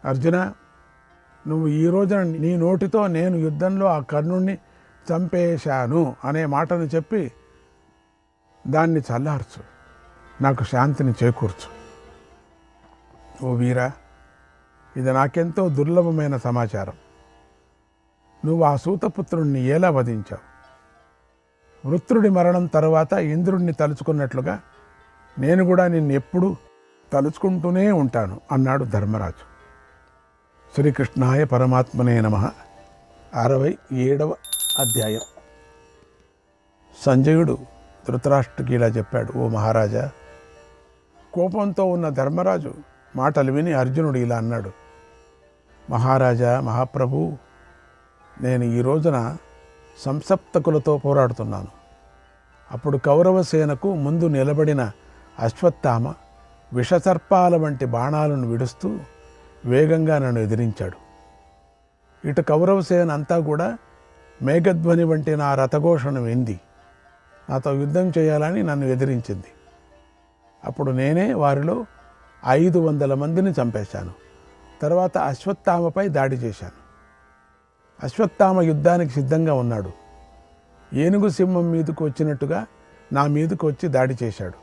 అర్జున, నువ్వు ఈ రోజున నీ నోటితో నేను యుద్ధంలో ఆ కర్ణుణ్ణి చంపేశాను అనే మాటను చెప్పి దాన్ని చల్లార్చు, నాకు శాంతిని చేకూర్చు. ఓ వీరా, ఇది నాకెంతో దుర్లభమైన సమాచారం. నువ్వు ఆ సూతపుత్రుణ్ణి ఎలా వధించావు? వృత్రుడి మరణం తర్వాత ఇంద్రుడిని తలుచుకున్నట్లుగా నేను కూడా నిన్ను ఎప్పుడూ తలుచుకుంటూనే ఉంటాను అన్నాడు ధర్మరాజు. శ్రీకృష్ణాయ పరమాత్మనే నమః. 67వ అధ్యాయం. సంజయుడు ధృతరాష్ట్రుడికి ఇలా చెప్పాడు. ఓ మహారాజా, కోపంతో ఉన్న ధర్మరాజు మాటలు విని అర్జునుడు ఇలా అన్నాడు. మహారాజా, మహాప్రభు, నేను ఈ రోజున సంసప్తకులతో పోరాడుతున్నాను. అప్పుడు కౌరవ సేనకు ముందు నిలబడిన అశ్వత్థామ విషసర్పాల వంటి బాణాలను విడుస్తూ వేగంగా నన్ను ఎదిరించాడు. ఇటు కౌరవ సేన అంతా కూడా మేఘధ్వని వంటి నా రథఘోషను వింది నాతో యుద్ధం చేయాలని నన్ను ఎదిరించింది. అప్పుడు నేనే వారిలో 500 మందిని చంపేశాను. తర్వాత అశ్వత్థామపై దాడి చేశాను. అశ్వత్థామ యుద్ధానికి సిద్ధంగా ఉన్నాడు. ఏనుగు సింహం మీదకు వచ్చినట్టుగా నా మీదకు వచ్చి దాడి చేశాడు.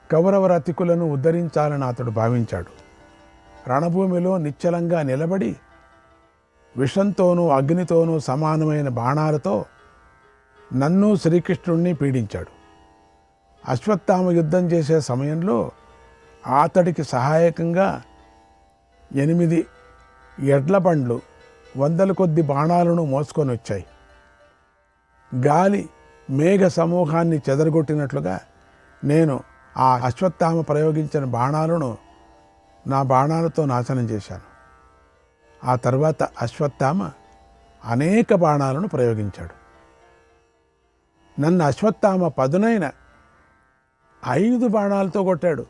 కౌరవ రతికులను ఉద్ధరించాలని అతడు భావించాడు. రణభూమిలో నిశ్చలంగా నిలబడి విషంతోనూ అగ్నితోనూ సమానమైన బాణాలతో నన్ను శ్రీకృష్ణుణ్ణి పీడించాడు. అశ్వత్థామ యుద్ధం చేసే సమయంలో అతడికి సహాయకంగా 8 ఎడ్ల బండ్లు 100 కొద్ది బాణాలను మోసుకొని వచ్చాయి. గాలి మేఘ సమూహాన్ని చెదరగొట్టినట్లుగా నేను ఆ అశ్వత్థామ ప్రయోగించిన బాణాలను నా బాణాలతో నాశనం చేశాను. ఆ తర్వాత అశ్వత్థామ అనేక బాణాలను ప్రయోగించాడు. నన్ను అశ్వత్థామ పదునైన 5 బాణాలతో కొట్టాడు.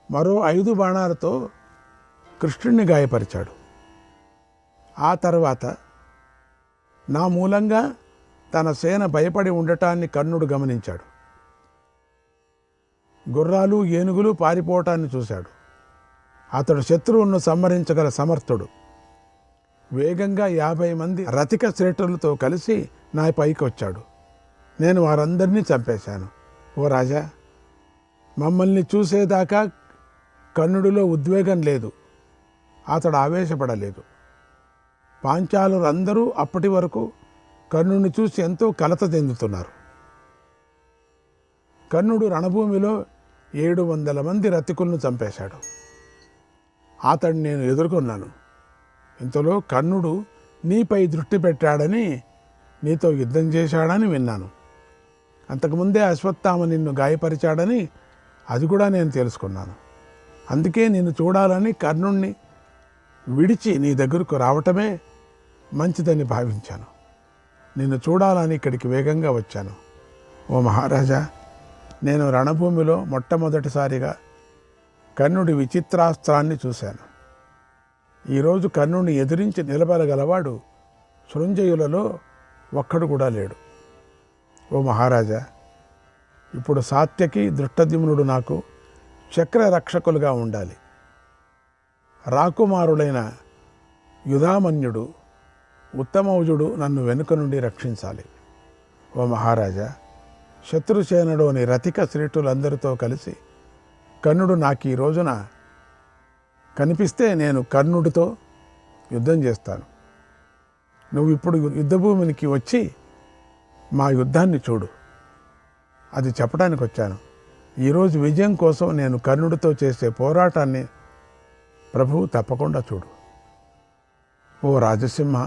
మరో 5 బాణాలతో కృష్ణుణ్ణి గాయపరిచాడు. ఆ తర్వాత నా మూలంగా తన సేన భయపడి ఉండటాన్ని కర్ణుడు గమనించాడు. గుర్రాలు ఏనుగులు పారిపోవటాన్ని చూశాడు. అతడు శత్రువులను సంహరించగల సమర్థుడు. వేగంగా 50 మంది రథిక శ్రేష్ఠులతో కలిసి నా పైకి వచ్చాడు. నేను వారందరినీ చంపేశాను. ఓ రాజా, మమ్మల్ని చూసేదాకా కర్ణుడిలో ఉద్వేగం లేదు. అతడు ఆవేశపడలేదు. పాంచాలురందరూ అప్పటి వరకు కర్ణుడిని చూసి ఎంతో కలత చెందుతున్నారు. కర్ణుడు రణభూమిలో 700 మంది రతికులను చంపేశాడు. అతడిని నేను ఎదుర్కొన్నాను. ఇంతలో కర్ణుడు నీపై దృష్టి పెట్టాడని, నీతో యుద్ధం చేశాడని విన్నాను. అంతకుముందే అశ్వత్థామ నిన్ను గాయపరిచాడని అది కూడా నేను తెలుసుకున్నాను. అందుకే నిన్ను చూడాలని కర్ణుణ్ణి విడిచి నీ దగ్గరకు రావటమే మంచిదని భావించాను. నిన్ను చూడాలని ఇక్కడికి వేగంగా వచ్చాను. ఓ మహారాజా, నేను రణభూమిలో మొట్టమొదటిసారిగా కర్ణుడి విచిత్రాస్త్రాన్ని చూశాను. ఈరోజు కర్ణుడిని ఎదిరించి నిలబడగలవాడు శృంజయులలో ఒక్కడు కూడా లేడు. ఓ మహారాజా, ఇప్పుడు సాత్యకి దృష్టద్యుమ్నుడు నాకు చక్ర రక్షకులుగా ఉండాలి. రాకుమారుడైన యుధామన్యుడు ఉత్తమౌజుడు నన్ను వెనుక నుండి రక్షించాలి. ఓ మహారాజా, శత్రుసేనలోని రతిక శ్రేష్ఠులందరితో కలిసి కర్ణుడు నాకు ఈ రోజున కనిపిస్తే నేను కర్ణుడితో యుద్ధం చేస్తాను. నువ్వు ఇప్పుడు యుద్ధభూమికి వచ్చి మా యుద్ధాన్ని చూడు. అది చెప్పడానికి వచ్చాను. ఈరోజు విజయం కోసం నేను కర్ణుడితో చేసే పోరాటాన్ని ప్రభువు తప్పకుండా చూడు. ఓ రాజసింహ,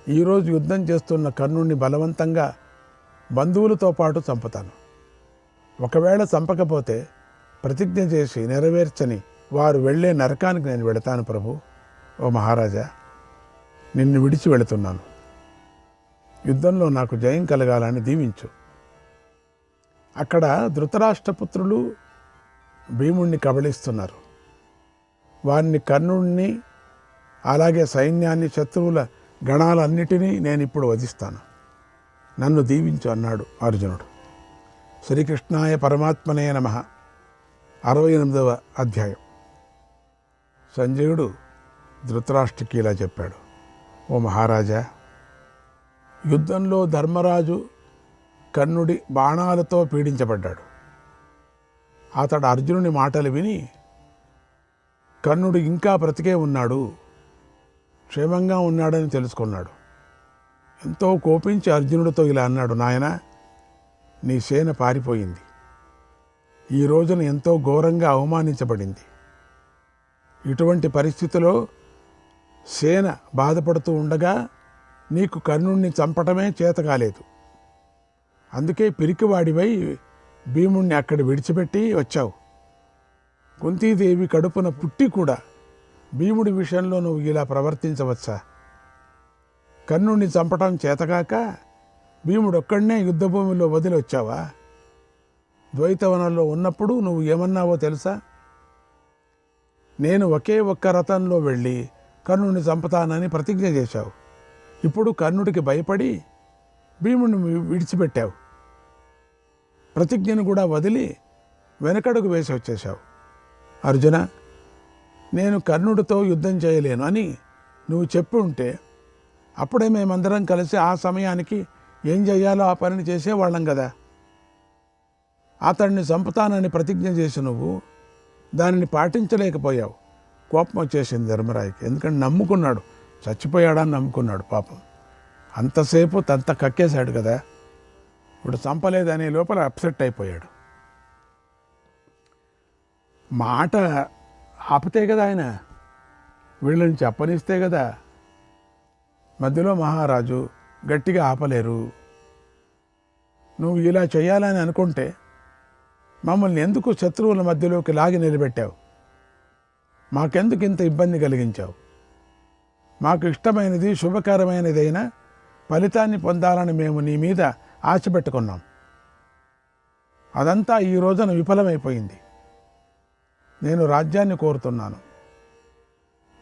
ఈరోజు యుద్ధం చేస్తున్న కర్ణుడిని బలవంతంగా బంధువులతో పాటు చంపుతాను. ఒకవేళ చంపకపోతే ప్రతిజ్ఞ చేసి నెరవేర్చని వారు వెళ్ళే నరకానికి నేను వెళతాను ప్రభు. ఓ మహారాజా, నిన్ను విడిచి వెళుతున్నాను. యుద్ధంలో నాకు జయం కలగాలని దీవించు. అక్కడ ధృతరాష్ట్రపుత్రులు భీముణ్ణి కబళిస్తున్నారు. వారిని కర్ణుడిని అలాగే సైన్యాన్ని శత్రువుల గణాలన్నిటినీ నేను ఇప్పుడు వధిస్తాను. నన్ను దీవించు అన్నాడు అర్జునుడు. శ్రీకృష్ణాయ పరమాత్మనే నమః. 68వ అధ్యాయం. సంజయుడు ధృతరాష్ట్రకి ఇలా చెప్పాడు, ఓ మహారాజా, యుద్ధంలో ధర్మరాజు కర్ణుడి బాణాలతో పీడించబడ్డాడు. అతడు అర్జునుని మాటలు విని కర్ణుడు ఇంకా బ్రతికే ఉన్నాడు, క్షేమంగా ఉన్నాడని తెలుసుకున్నాడు. ఎంతో కోపించి అర్జునుడితో ఇలా అన్నాడు, నాయనా, నీ సేన పారిపోయింది. ఈ రోజున ఎంతో ఘోరంగా అవమానించబడింది. ఇటువంటి పరిస్థితిలో సేన బాధపడుతూ ఉండగా నీకు కర్ణుణ్ణి చంపటమే చేత కాలేదు. అందుకే పిరికివాడివై భీముణ్ణి అక్కడ విడిచిపెట్టి వచ్చావు. కుంతీదేవి కడుపున పుట్టి కూడా భీముడి విషయంలో నువ్వు ఇలా ప్రవర్తించవచ్చా? కర్ణుణ్ణి చంపటం చేతకాక భీముడొక్కడనే యుద్ధభూమిలో వదిలి వచ్చావా? ద్వైతవనంలో ఉన్నప్పుడు నువ్వు ఏమన్నావో తెలుసా? నేను ఒకే ఒక్క రథంలో వెళ్ళి కర్ణుడిని చంపుతానని ప్రతిజ్ఞ చేశావు. ఇప్పుడు కర్ణుడికి భయపడి భీముడిని విడిచిపెట్టావు. ప్రతిజ్ఞను కూడా వదిలి వెనకడుగు వేసి వచ్చేశావు. అర్జున, నేను కర్ణుడితో యుద్ధం చేయలేను అని నువ్వు చెప్పి ఉంటే అప్పుడే మేమందరం కలిసి ఆ సమయానికి ఏం చేయాలో ఆ పనిని చేసేవాళ్ళం కదా. అతడిని చంపుతానని ప్రతిజ్ఞ చేసి నువ్వు దానిని పాటించలేకపోయావు. కోపం వచ్చేసింది ధర్మరాయికి. ఎందుకంటే నమ్ముకున్నాడు, చచ్చిపోయాడని నమ్ముకున్నాడు. పాపం అంతసేపు తంత కక్కేశాడు కదా, ఇప్పుడు చంపలేదనే లోపల అప్సెట్ అయిపోయాడు. మాట ఆపితే కదా ఆయన, వీళ్ళని చెప్పనిస్తే కదా. మధ్యలో మహారాజు గట్టిగా ఆపలేరు. నువ్వు ఇలా చేయాలని అనుకుంటే మమ్మల్ని ఎందుకు శత్రువుల మధ్యలోకి లాగి నిలబెట్టావు? మాకెందుకు ఇంత ఇబ్బంది కలిగించావు? మాకు ఇష్టమైనది శుభకరమైనదైనా ఫలితాన్ని పొందాలని మేము నీ మీద ఆశ పెట్టుకున్నాం. అదంతా ఈ రోజున విఫలమైపోయింది. నేను రాజ్యాన్ని కోరుతున్నాను,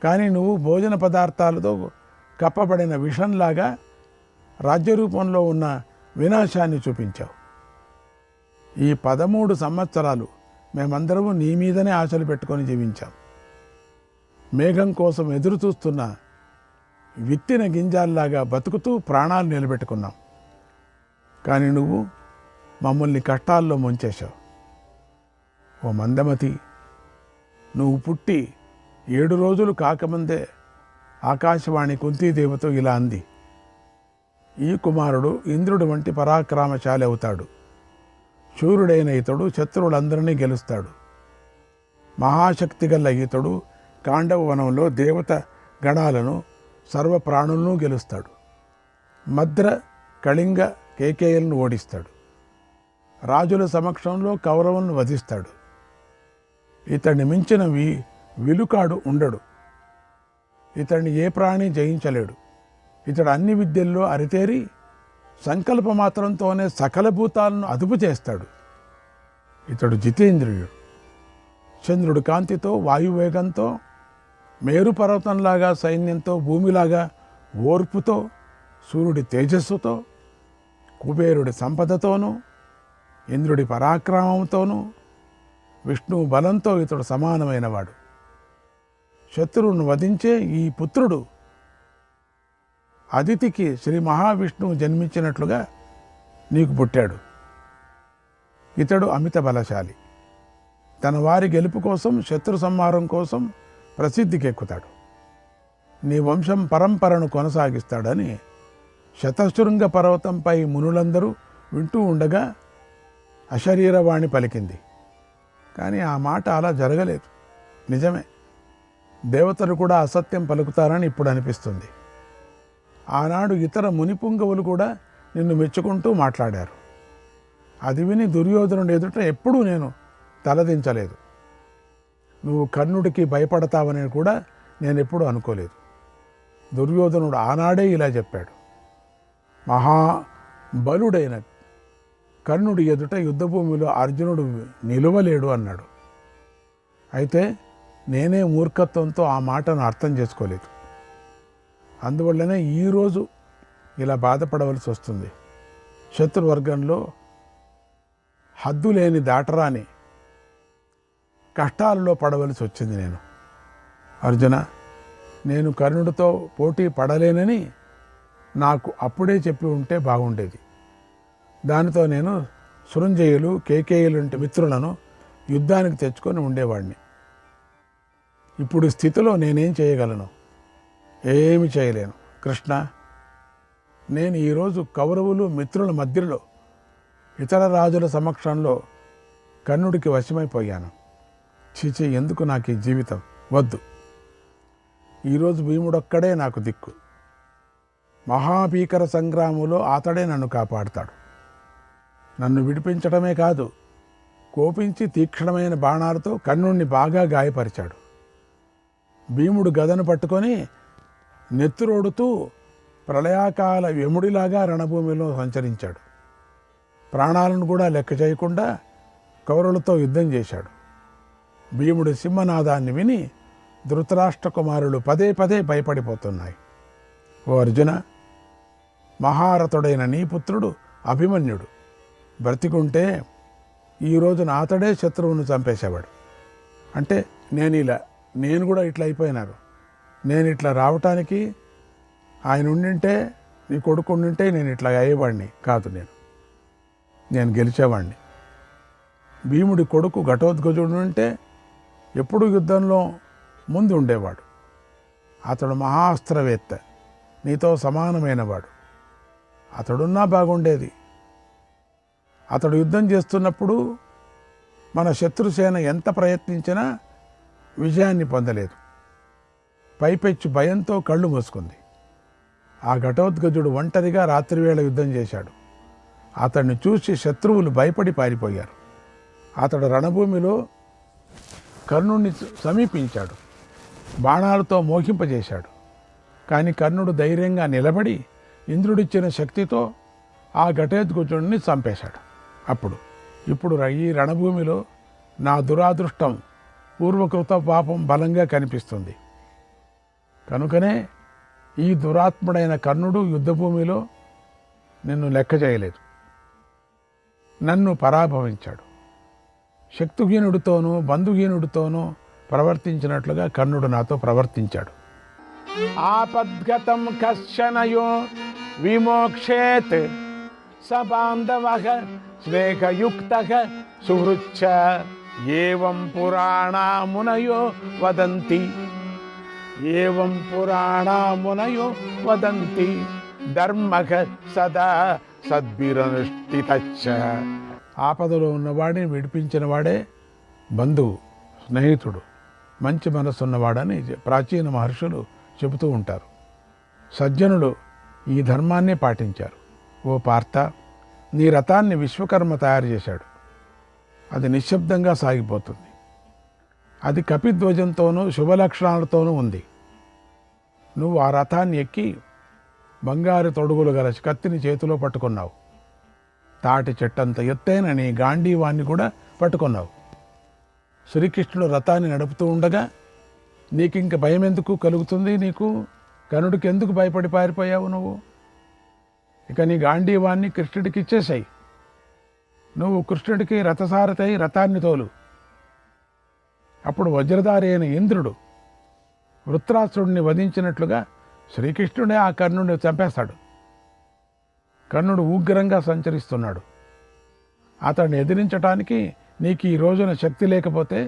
కానీ నువ్వు భోజన పదార్థాలతో కప్పబడిన విషంలాగా రాజ్యరూపంలో ఉన్న వినాశాన్ని చూపించావు. ఈ 13 సంవత్సరాలు మేమందరము నీ మీదనే ఆశలు పెట్టుకొని జీవించాం. మేఘం కోసం ఎదురు చూస్తున్న విత్తిన గింజాల్లాగా బతుకుతూ ప్రాణాలు నిలబెట్టుకున్నాం. కానీ నువ్వు మమ్మల్ని కష్టాల్లో ముంచేశావు. ఓ మందమతి, నువ్వు పుట్టి 7 రోజులు కాకముందే ఆకాశవాణి కుంతీదేవితో ఇలా అంది, ఈ కుమారుడు ఇంద్రుడి వంటి పరాక్రమశాలి అవుతాడు. శూరుడైన ఇతడు శత్రువులందరినీ గెలుస్తాడు. మహాశక్తి గల ఇతడు కాండవ వనంలో దేవత గణాలను సర్వప్రాణులను గెలుస్తాడు. మద్ర కళింగ కేకేయులను ఓడిస్తాడు. రాజుల సమక్షంలో కౌరవులను వధిస్తాడు. ఇతడిని మించిన విలుకాడు ఉండడు. ఇతడిని ఏ ప్రాణి జయించలేడు. ఇతడు అన్ని విద్యల్లో అరితేరి సంకల్ప మాత్రంతోనే సకల భూతాలను అదుపు చేస్తాడు. ఇతడు జితేంద్రియుడు. చంద్రుడి కాంతితో, వాయువేగంతో, మేరు పర్వతంలాగా సైన్యంతో, భూమిలాగా ఓర్పుతో, సూర్యుడి తేజస్సుతో, కుబేరుడి సంపదతోనూ, ఇంద్రుడి పరాక్రమంతోనూ, విష్ణువు బలంతో ఇతడు సమానమైనవాడు. శత్రువును వధించే ఈ పుత్రుడు అదితికి శ్రీ మహావిష్ణువు జన్మించినట్లుగా నీకు పుట్టాడు. ఇతడు అమిత బలశాలి. తన వారి గెలుపు కోసం, శత్రు సంహారం కోసం ప్రసిద్ధికెక్కుతాడు. నీ వంశం పరంపరను కొనసాగిస్తాడని శతశృంగ పర్వతంపై మునులందరూ వింటూ ఉండగా అశరీరవాణి పలికింది. కానీ ఆ మాట అలా జరగలేదు. నిజమే, దేవతలు కూడా అసత్యం పలుకుతారని ఇప్పుడు అనిపిస్తుంది. ఆనాడు ఇతర మునిపుంగవులు కూడా నిన్ను మెచ్చుకుంటూ మాట్లాడారు. అది విని దుర్యోధనుడు ఎదుట ఎప్పుడూ నేను తలదించలేదు. నువ్వు కర్ణుడికి భయపడతావని కూడా నేను ఎప్పుడూ అనుకోలేదు. దుర్యోధనుడు ఆనాడే ఇలా చెప్పాడు, మహాబలుడైన కర్ణుడి ఎదుట యుద్ధభూమిలో అర్జునుడు నిలువలేడు అన్నాడు. అయితే నేనే మూర్ఖత్వంతో ఆ మాటను అర్థం చేసుకోలేదు. అందువల్లనే ఈరోజు ఇలా బాధపడవలసి వస్తుంది. శత్రువర్గంలో హద్దులేని దాటరాని కష్టాలలో పడవలసి వచ్చింది నేను. అర్జున, నేను కర్ణుడితో పోటీ పడలేనని నాకు అప్పుడే చెప్పి ఉంటే బాగుండేది. దానితో నేను సృంజయులు, కేకేయులు వంటి మిత్రులను యుద్ధానికి తెచ్చుకొని ఉండేవాడిని. ఇప్పుడు స్థితిలో నేనేం చేయగలను? ఏమి చేయలేను. కృష్ణ, నేను ఈరోజు కౌరవులు మిత్రుల మధ్యలో ఇతర రాజుల సమక్షంలో కర్ణుడికి వశమైపోయాను. చీచే, ఎందుకు నాకు ఈ జీవితం? వద్దు. ఈరోజు భీముడొక్కడే నాకు దిక్కు. మహాభీకర సంగ్రామంలో అతడే నన్ను కాపాడుతాడు. నన్ను విడిపించడమే కాదు, కోపించి తీక్షణమైన బాణాలతో కర్ణుణ్ణి బాగా గాయపరిచాడు. భీముడు గదను పట్టుకొని నెత్తురోడుతూ ప్రళయాకాల యముడిలాగా రణభూమిలో సంచరించాడు. ప్రాణాలను కూడా లెక్క చేయకుండా కౌరవులతో యుద్ధం చేశాడు. భీముడి సింహనాదాన్ని విని ధృతరాష్ట్ర కుమారులు పదే పదే భయపడిపోతున్నాయి. ఓ అర్జున, మహారథుడైన నీ పుత్రుడు అభిమన్యుడు బ్రతికుంటే ఈ రోజున అతడే శత్రువును చంపేసేవాడు. అంటే నేను కూడా ఇట్లా అయిపోయినారు. నేను ఇట్లా రావటానికి ఆయన ఉండింటే, నీ కొడుకు ఉండింటే నేను ఇట్లా అయ్యేవాడిని కాదు. నేను గెలిచేవాడిని. భీముడి కొడుకు ఘటోత్కచుడు ఉంటే ఎప్పుడు యుద్ధంలో ముందు ఉండేవాడు. అతడు మహాస్త్రవేత్త, నీతో సమానమైనవాడు. అతడున్నా బాగుండేది. అతడు యుద్ధం చేస్తున్నప్పుడు మన శత్రుసేన ఎంత ప్రయత్నించినా విజయాన్ని పొందలేదు. పైపెచ్చు భయంతో కళ్ళు మూసుకుంది. ఆ ఘటోత్కచుడు ఒంటరిగా రాత్రివేళ యుద్ధం చేశాడు. అతన్ని చూసి శత్రువులు భయపడి పారిపోయారు. అతడు రణభూమిలో కర్ణుడిని సమీపించాడు. బాణాలతో మోహింపజేశాడు. కానీ కర్ణుడు ధైర్యంగా నిలబడి ఇంద్రుడిచ్చిన శక్తితో ఆ ఘటోత్కచుడిని చంపేశాడు. ఇప్పుడు ఈ రణభూమిలో నా దురాదృష్టం, పూర్వకృత పాపం బలంగా కనిపిస్తుంది. కనుకనే ఈ దురాత్ముడైన కర్ణుడు యుద్ధభూమిలో నిన్ను లెక్క చేయలేదు, నన్ను పరాభవించాడు. శక్తిహీనుడితోనూ బంధుహీనుడితోనూ ప్రవర్తించినట్లుగా కర్ణుడు నాతో ప్రవర్తించాడు. ఆపద్గతం కశ్చనయో విమోక్షేత్ స బాంధవః స్నేహయుక్తః సుహృచ్చ ఏవం పురాణామునయో వదంతి. ఏవం పురాణామునయో వదంతి ధర్మః సదా సద్భిరనుష్ఠితచ్చ. ఆపదలో ఉన్నవాడిని విడిపించిన వాడే బంధువు, స్నేహితుడు, మంచి మనసున్నవాడని ప్రాచీన మహర్షులు చెబుతూ ఉంటారు. సజ్జనులు ఈ ధర్మాన్నే పాటించారు. ఓ పార్థ, నీ రథాన్ని విశ్వకర్మ తయారు చేశాడు. అది నిశ్శబ్దంగా సాగిపోతుంది. అది కపిధ్వజంతోనూ శుభలక్షణాలతోనూ ఉంది. నువ్వు ఆ రథాన్ని ఎక్కి బంగారు తొడుగులు గల కత్తిని చేతిలో పట్టుకున్నావు. తాటి చెట్టంత ఎత్తైన నీ గాంధీవాన్ని కూడా పట్టుకున్నావు. శ్రీకృష్ణుడు రథాన్ని నడుపుతూ ఉండగా నీకింక భయం ఎందుకు కలుగుతుంది? నీకు కర్ణుడికి ఎందుకు భయపడి పారిపోయావు నువ్వు? ఇక నీ గాంధీవాన్ని కృష్ణుడికి ఇచ్చేసాయి. నువ్వు కృష్ణుడికి రథసారథై రథాన్ని తోలు. అప్పుడు వజ్రధారి అయిన ఇంద్రుడు వృత్రాసురుడిని వధించినట్లుగా శ్రీకృష్ణుడే ఆ కర్ణుడిని చంపేస్తాడు. కర్ణుడు ఉగ్రంగా సంచరిస్తున్నాడు. అతన్ని ఎదిరించటానికి నీకు ఈ రోజున శక్తి లేకపోతే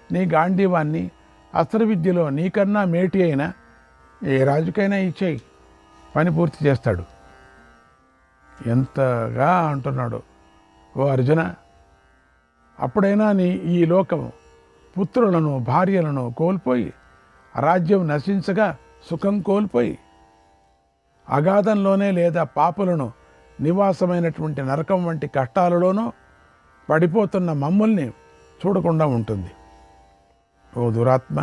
నీ గాంధీవాన్ని అస్త్రవిద్యలో నీకన్నా మేటి అయినా ఏ రాజుకైనా ఇచ్చేయి, పని పూర్తి చేస్తాడు. ఎంతగా అంటున్నాడు. ఓ అర్జున, అప్పుడైనా ఈ లోకము పుత్రులను భార్యలను కోల్పోయి, రాజ్యం నశించగా సుఖం కోల్పోయి, అగాధంలోనే లేదా పాపులను నివాసమైనటువంటి నరకం వంటి కష్టాలలోనూ పడిపోతున్న మమ్ముల్ని చూడకుండా ఉంటుంది. ఓ దురాత్మ,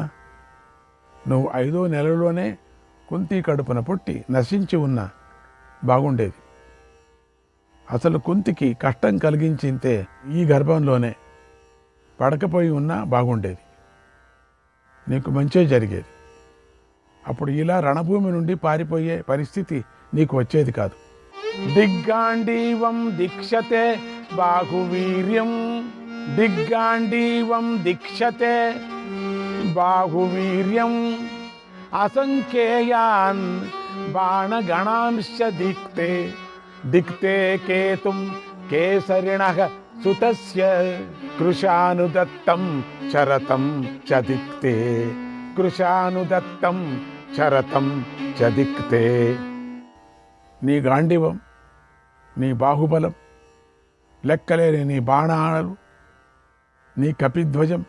నువ్వు 5వ నెలలోనే కుంతి కడుపున పుట్టి నశించి ఉన్నా బాగుండేది. అసలు కుంతికి కష్టం కలిగించింతే ఈ గర్భంలోనే పడకపోయి ఉన్నా బాగుండేది. నీకు మంచే జరిగేది. అప్పుడు ఇలా రణభూమి నుండి పారిపోయే పరిస్థితి నీకు వచ్చేది కాదు. దిగ్గాండీవం దీక్షతే బాహువీర్యం, దిగ్గాండీవం దీక్షతే బాహువీర్యం అసంఖ్యేయాన్ బాణగణాంశ దిక్తే దిక్తే కేతుం కేసరిణః సుతస్య కృశానుదత్తం చరతం చ దిక్తే కృశానుదత్తం చరతం చ దిక్తే. నీ గాండివం, నీ బాహుబలం, లెక్కలేని నీ బాణాలు, నీ కపిధ్వజం,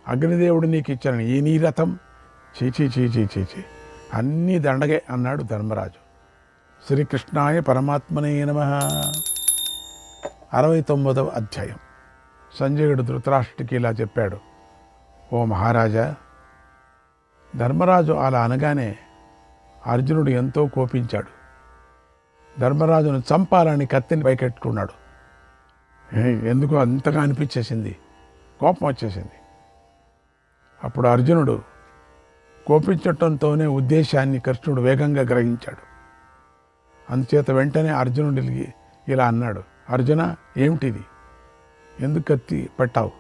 అగ్నిదేవుడు నీకు ఇచ్చిన ఈ నీ రథం, చీచీ చీచీ చీచీ అన్నీ దండగే అన్నాడు ధర్మరాజు. శ్రీకృష్ణాయ పరమాత్మనే నమః. 69వ అధ్యాయం. సంజయుడు ధృతరాష్ట్రుడికి ఇలా చెప్పాడు: ఓ మహారాజా, ధర్మరాజు అలా అనగానే అర్జునుడు ఎంతో కోపించాడు. ధర్మరాజును చంపాలని కత్తిని పైకెట్టుకున్నాడు. ఎందుకు అంతగా అనిపించేసింది, కోపం వచ్చేసింది. అప్పుడు అర్జునుడు కోపించటంతోనే ఉద్దేశాన్ని కృష్ణుడు వేగంగా గ్రహించాడు. అందుచేత వెంటనే అర్జునుడికి ఇలా అన్నాడు: అర్జున, ఏమిటిది? ఎందుకు కత్తి పెట్టావు?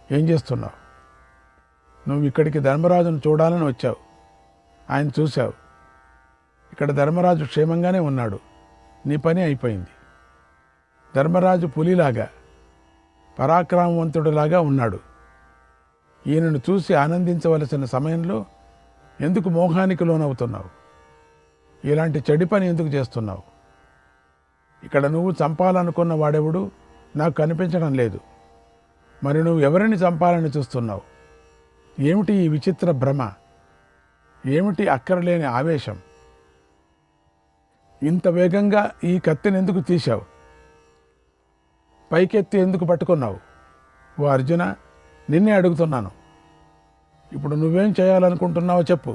ఏం చేస్తున్నావు? నువ్వు ఇక్కడికి ధర్మరాజును చూడాలని వచ్చావు. ఆయన చూశావు. ఇక్కడ ధర్మరాజు క్షేమంగానే ఉన్నాడు. నీ పని అయిపోయింది. ధర్మరాజు పులిలాగా పరాక్రమవంతుడిలాగా ఉన్నాడు. ఈయనను చూసి ఆనందించవలసిన సమయంలో ఎందుకు మోహానికి లోనవుతున్నావు? ఇలాంటి చెడు పని ఎందుకు చేస్తున్నావు? ఇక్కడ నువ్వు చంపాలనుకున్న వాడెవడు నాకు కనిపించడం లేదు. మరి నువ్వు ఎవరిని చంపాలని చూస్తున్నావు? ఏమిటి ఈ విచిత్ర భ్రమ? ఏమిటి అక్కరలేని ఆవేశం? ఇంత వేగంగా ఈ కత్తిని ఎందుకు తీశావు? పైకెత్తి ఎందుకు పట్టుకున్నావు? ఓ అర్జున, నిన్నే అడుగుతున్నాను. ఇప్పుడు నువ్వేం చేయాలనుకుంటున్నావో చెప్పు.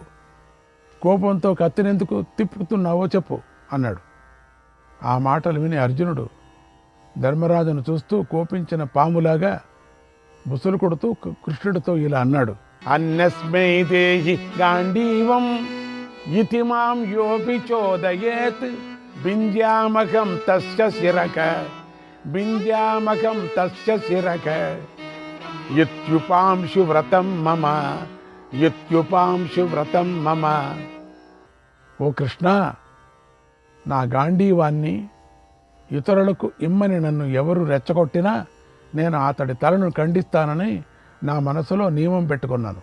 కోపంతో కత్తిని ఎందుకు తిప్పుతున్నావో చెప్పు అన్నాడు. ఆ మాటలు విని అర్జునుడు ధర్మరాజును చూస్తూ కోపించిన పాములాగా బుసలు కొడుతూ కృష్ణుడితో ఇలా అన్నాడు: అన్యస్మై దేహి గాంధీవం ఇతి మాం యోపి చోదయేత్ బింద్యామకం తస్య శిరక బింద్యామకం తస్య శిరక ఇత్యుపాంశు వ్రతం మమ ఇత్యుపాంశు వ్రతం మమ. ఓ కృష్ణ, నా గాంధీవాన్ని ఇతరులకు ఇమ్మని నన్ను ఎవరు రెచ్చగొట్టినా నేను అతడి తలను ఖండిస్తానని నా మనసులో నియమం పెట్టుకున్నాను.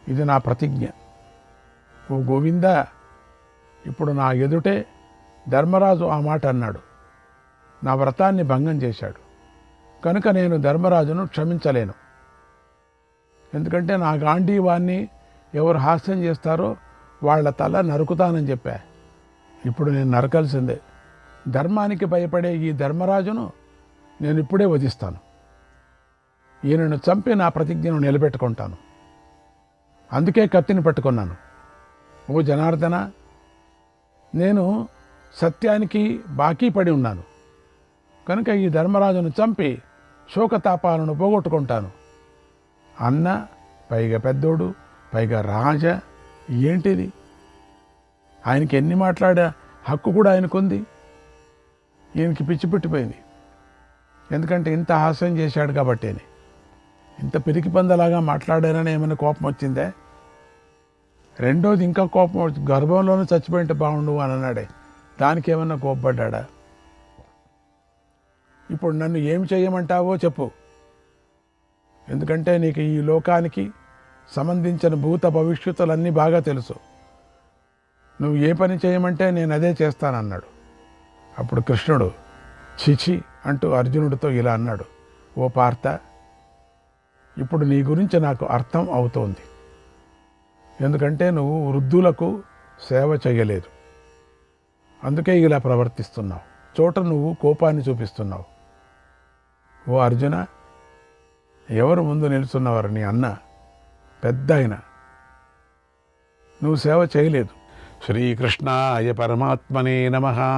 ఇది నా ప్రతిజ్ఞ. ఓ గోవింద, ఇప్పుడు నా ఎదుటే ధర్మరాజు ఆ మాట అన్నాడు. నా వ్రతాన్ని భంగం చేశాడు. కనుక నేను ధర్మరాజును క్షమించలేను. ఎందుకంటే నా గాంధీవాన్ని ఎవరు హాస్యం చేస్తారో వాళ్ళ తల నరుకుతానని చెప్పా. ఇప్పుడు నేను నరకాల్సిందే. ధర్మానికి భయపడే ఈ ధర్మరాజును నేను ఇప్పుడే వధిస్తాను. ఈయనను చంపి నా ప్రతిజ్ఞను నిలబెట్టుకుంటాను. అందుకే కత్తిని పట్టుకున్నాను. ఓ జనార్దన, నేను సత్యానికి బాకీ పడి ఉన్నాను. కనుక ఈ ధర్మరాజును చంపి శోకతాపాలను పోగొట్టుకుంటాను. అన్న, పైగా పెద్దోడు, పైగా రాజ, ఏంటిది? ఆయనకి ఎన్ని మాట్లాడే హక్కు కూడా ఆయనకుంది. ఈయనకి పిచ్చి పెట్టిపోయింది. ఎందుకంటే ఇంత హాస్యం చేశాడు కాబట్టేనే. ఇంత పిరికి పందలాగా మాట్లాడారని ఏమైనా కోపం వచ్చిందే? రెండోది ఇంకా కోపం వచ్చి గర్భంలోనూ చచ్చిపోయింటే బాగుండు అని అన్నాడే, దానికి ఏమన్నా కోపపడ్డా? ఇప్పుడు నన్ను ఏం చేయమంటావో చెప్పు. ఎందుకంటే నీకు ఈ లోకానికి సంబంధించిన భూత భవిష్యత్తులన్నీ బాగా తెలుసు. నువ్వు ఏ పని చేయమంటే నేను అదే చేస్తానన్నాడు. అప్పుడు కృష్ణుడు చిచి అంటూ అర్జునుడితో ఇలా అన్నాడు: ఓ పార్థ, ఇప్పుడు నీ గురించి నాకు అర్థం అవుతోంది. ఎందుకంటే నువ్వు వృద్ధులకు సేవ చేయలేదు. అందుకే ఇలా ప్రవర్తిస్తున్నావు. చోట నువ్వు కోపాన్ని చూపిస్తున్నావు. ఓ అర్జున, ఎవరు ముందు నిలుచున్నవారు? నీ అన్న, పెద్ద ఆయన. నువ్వు సేవ చేయలేదు. శ్రీకృష్ణాయ పరమాత్మనే నమః.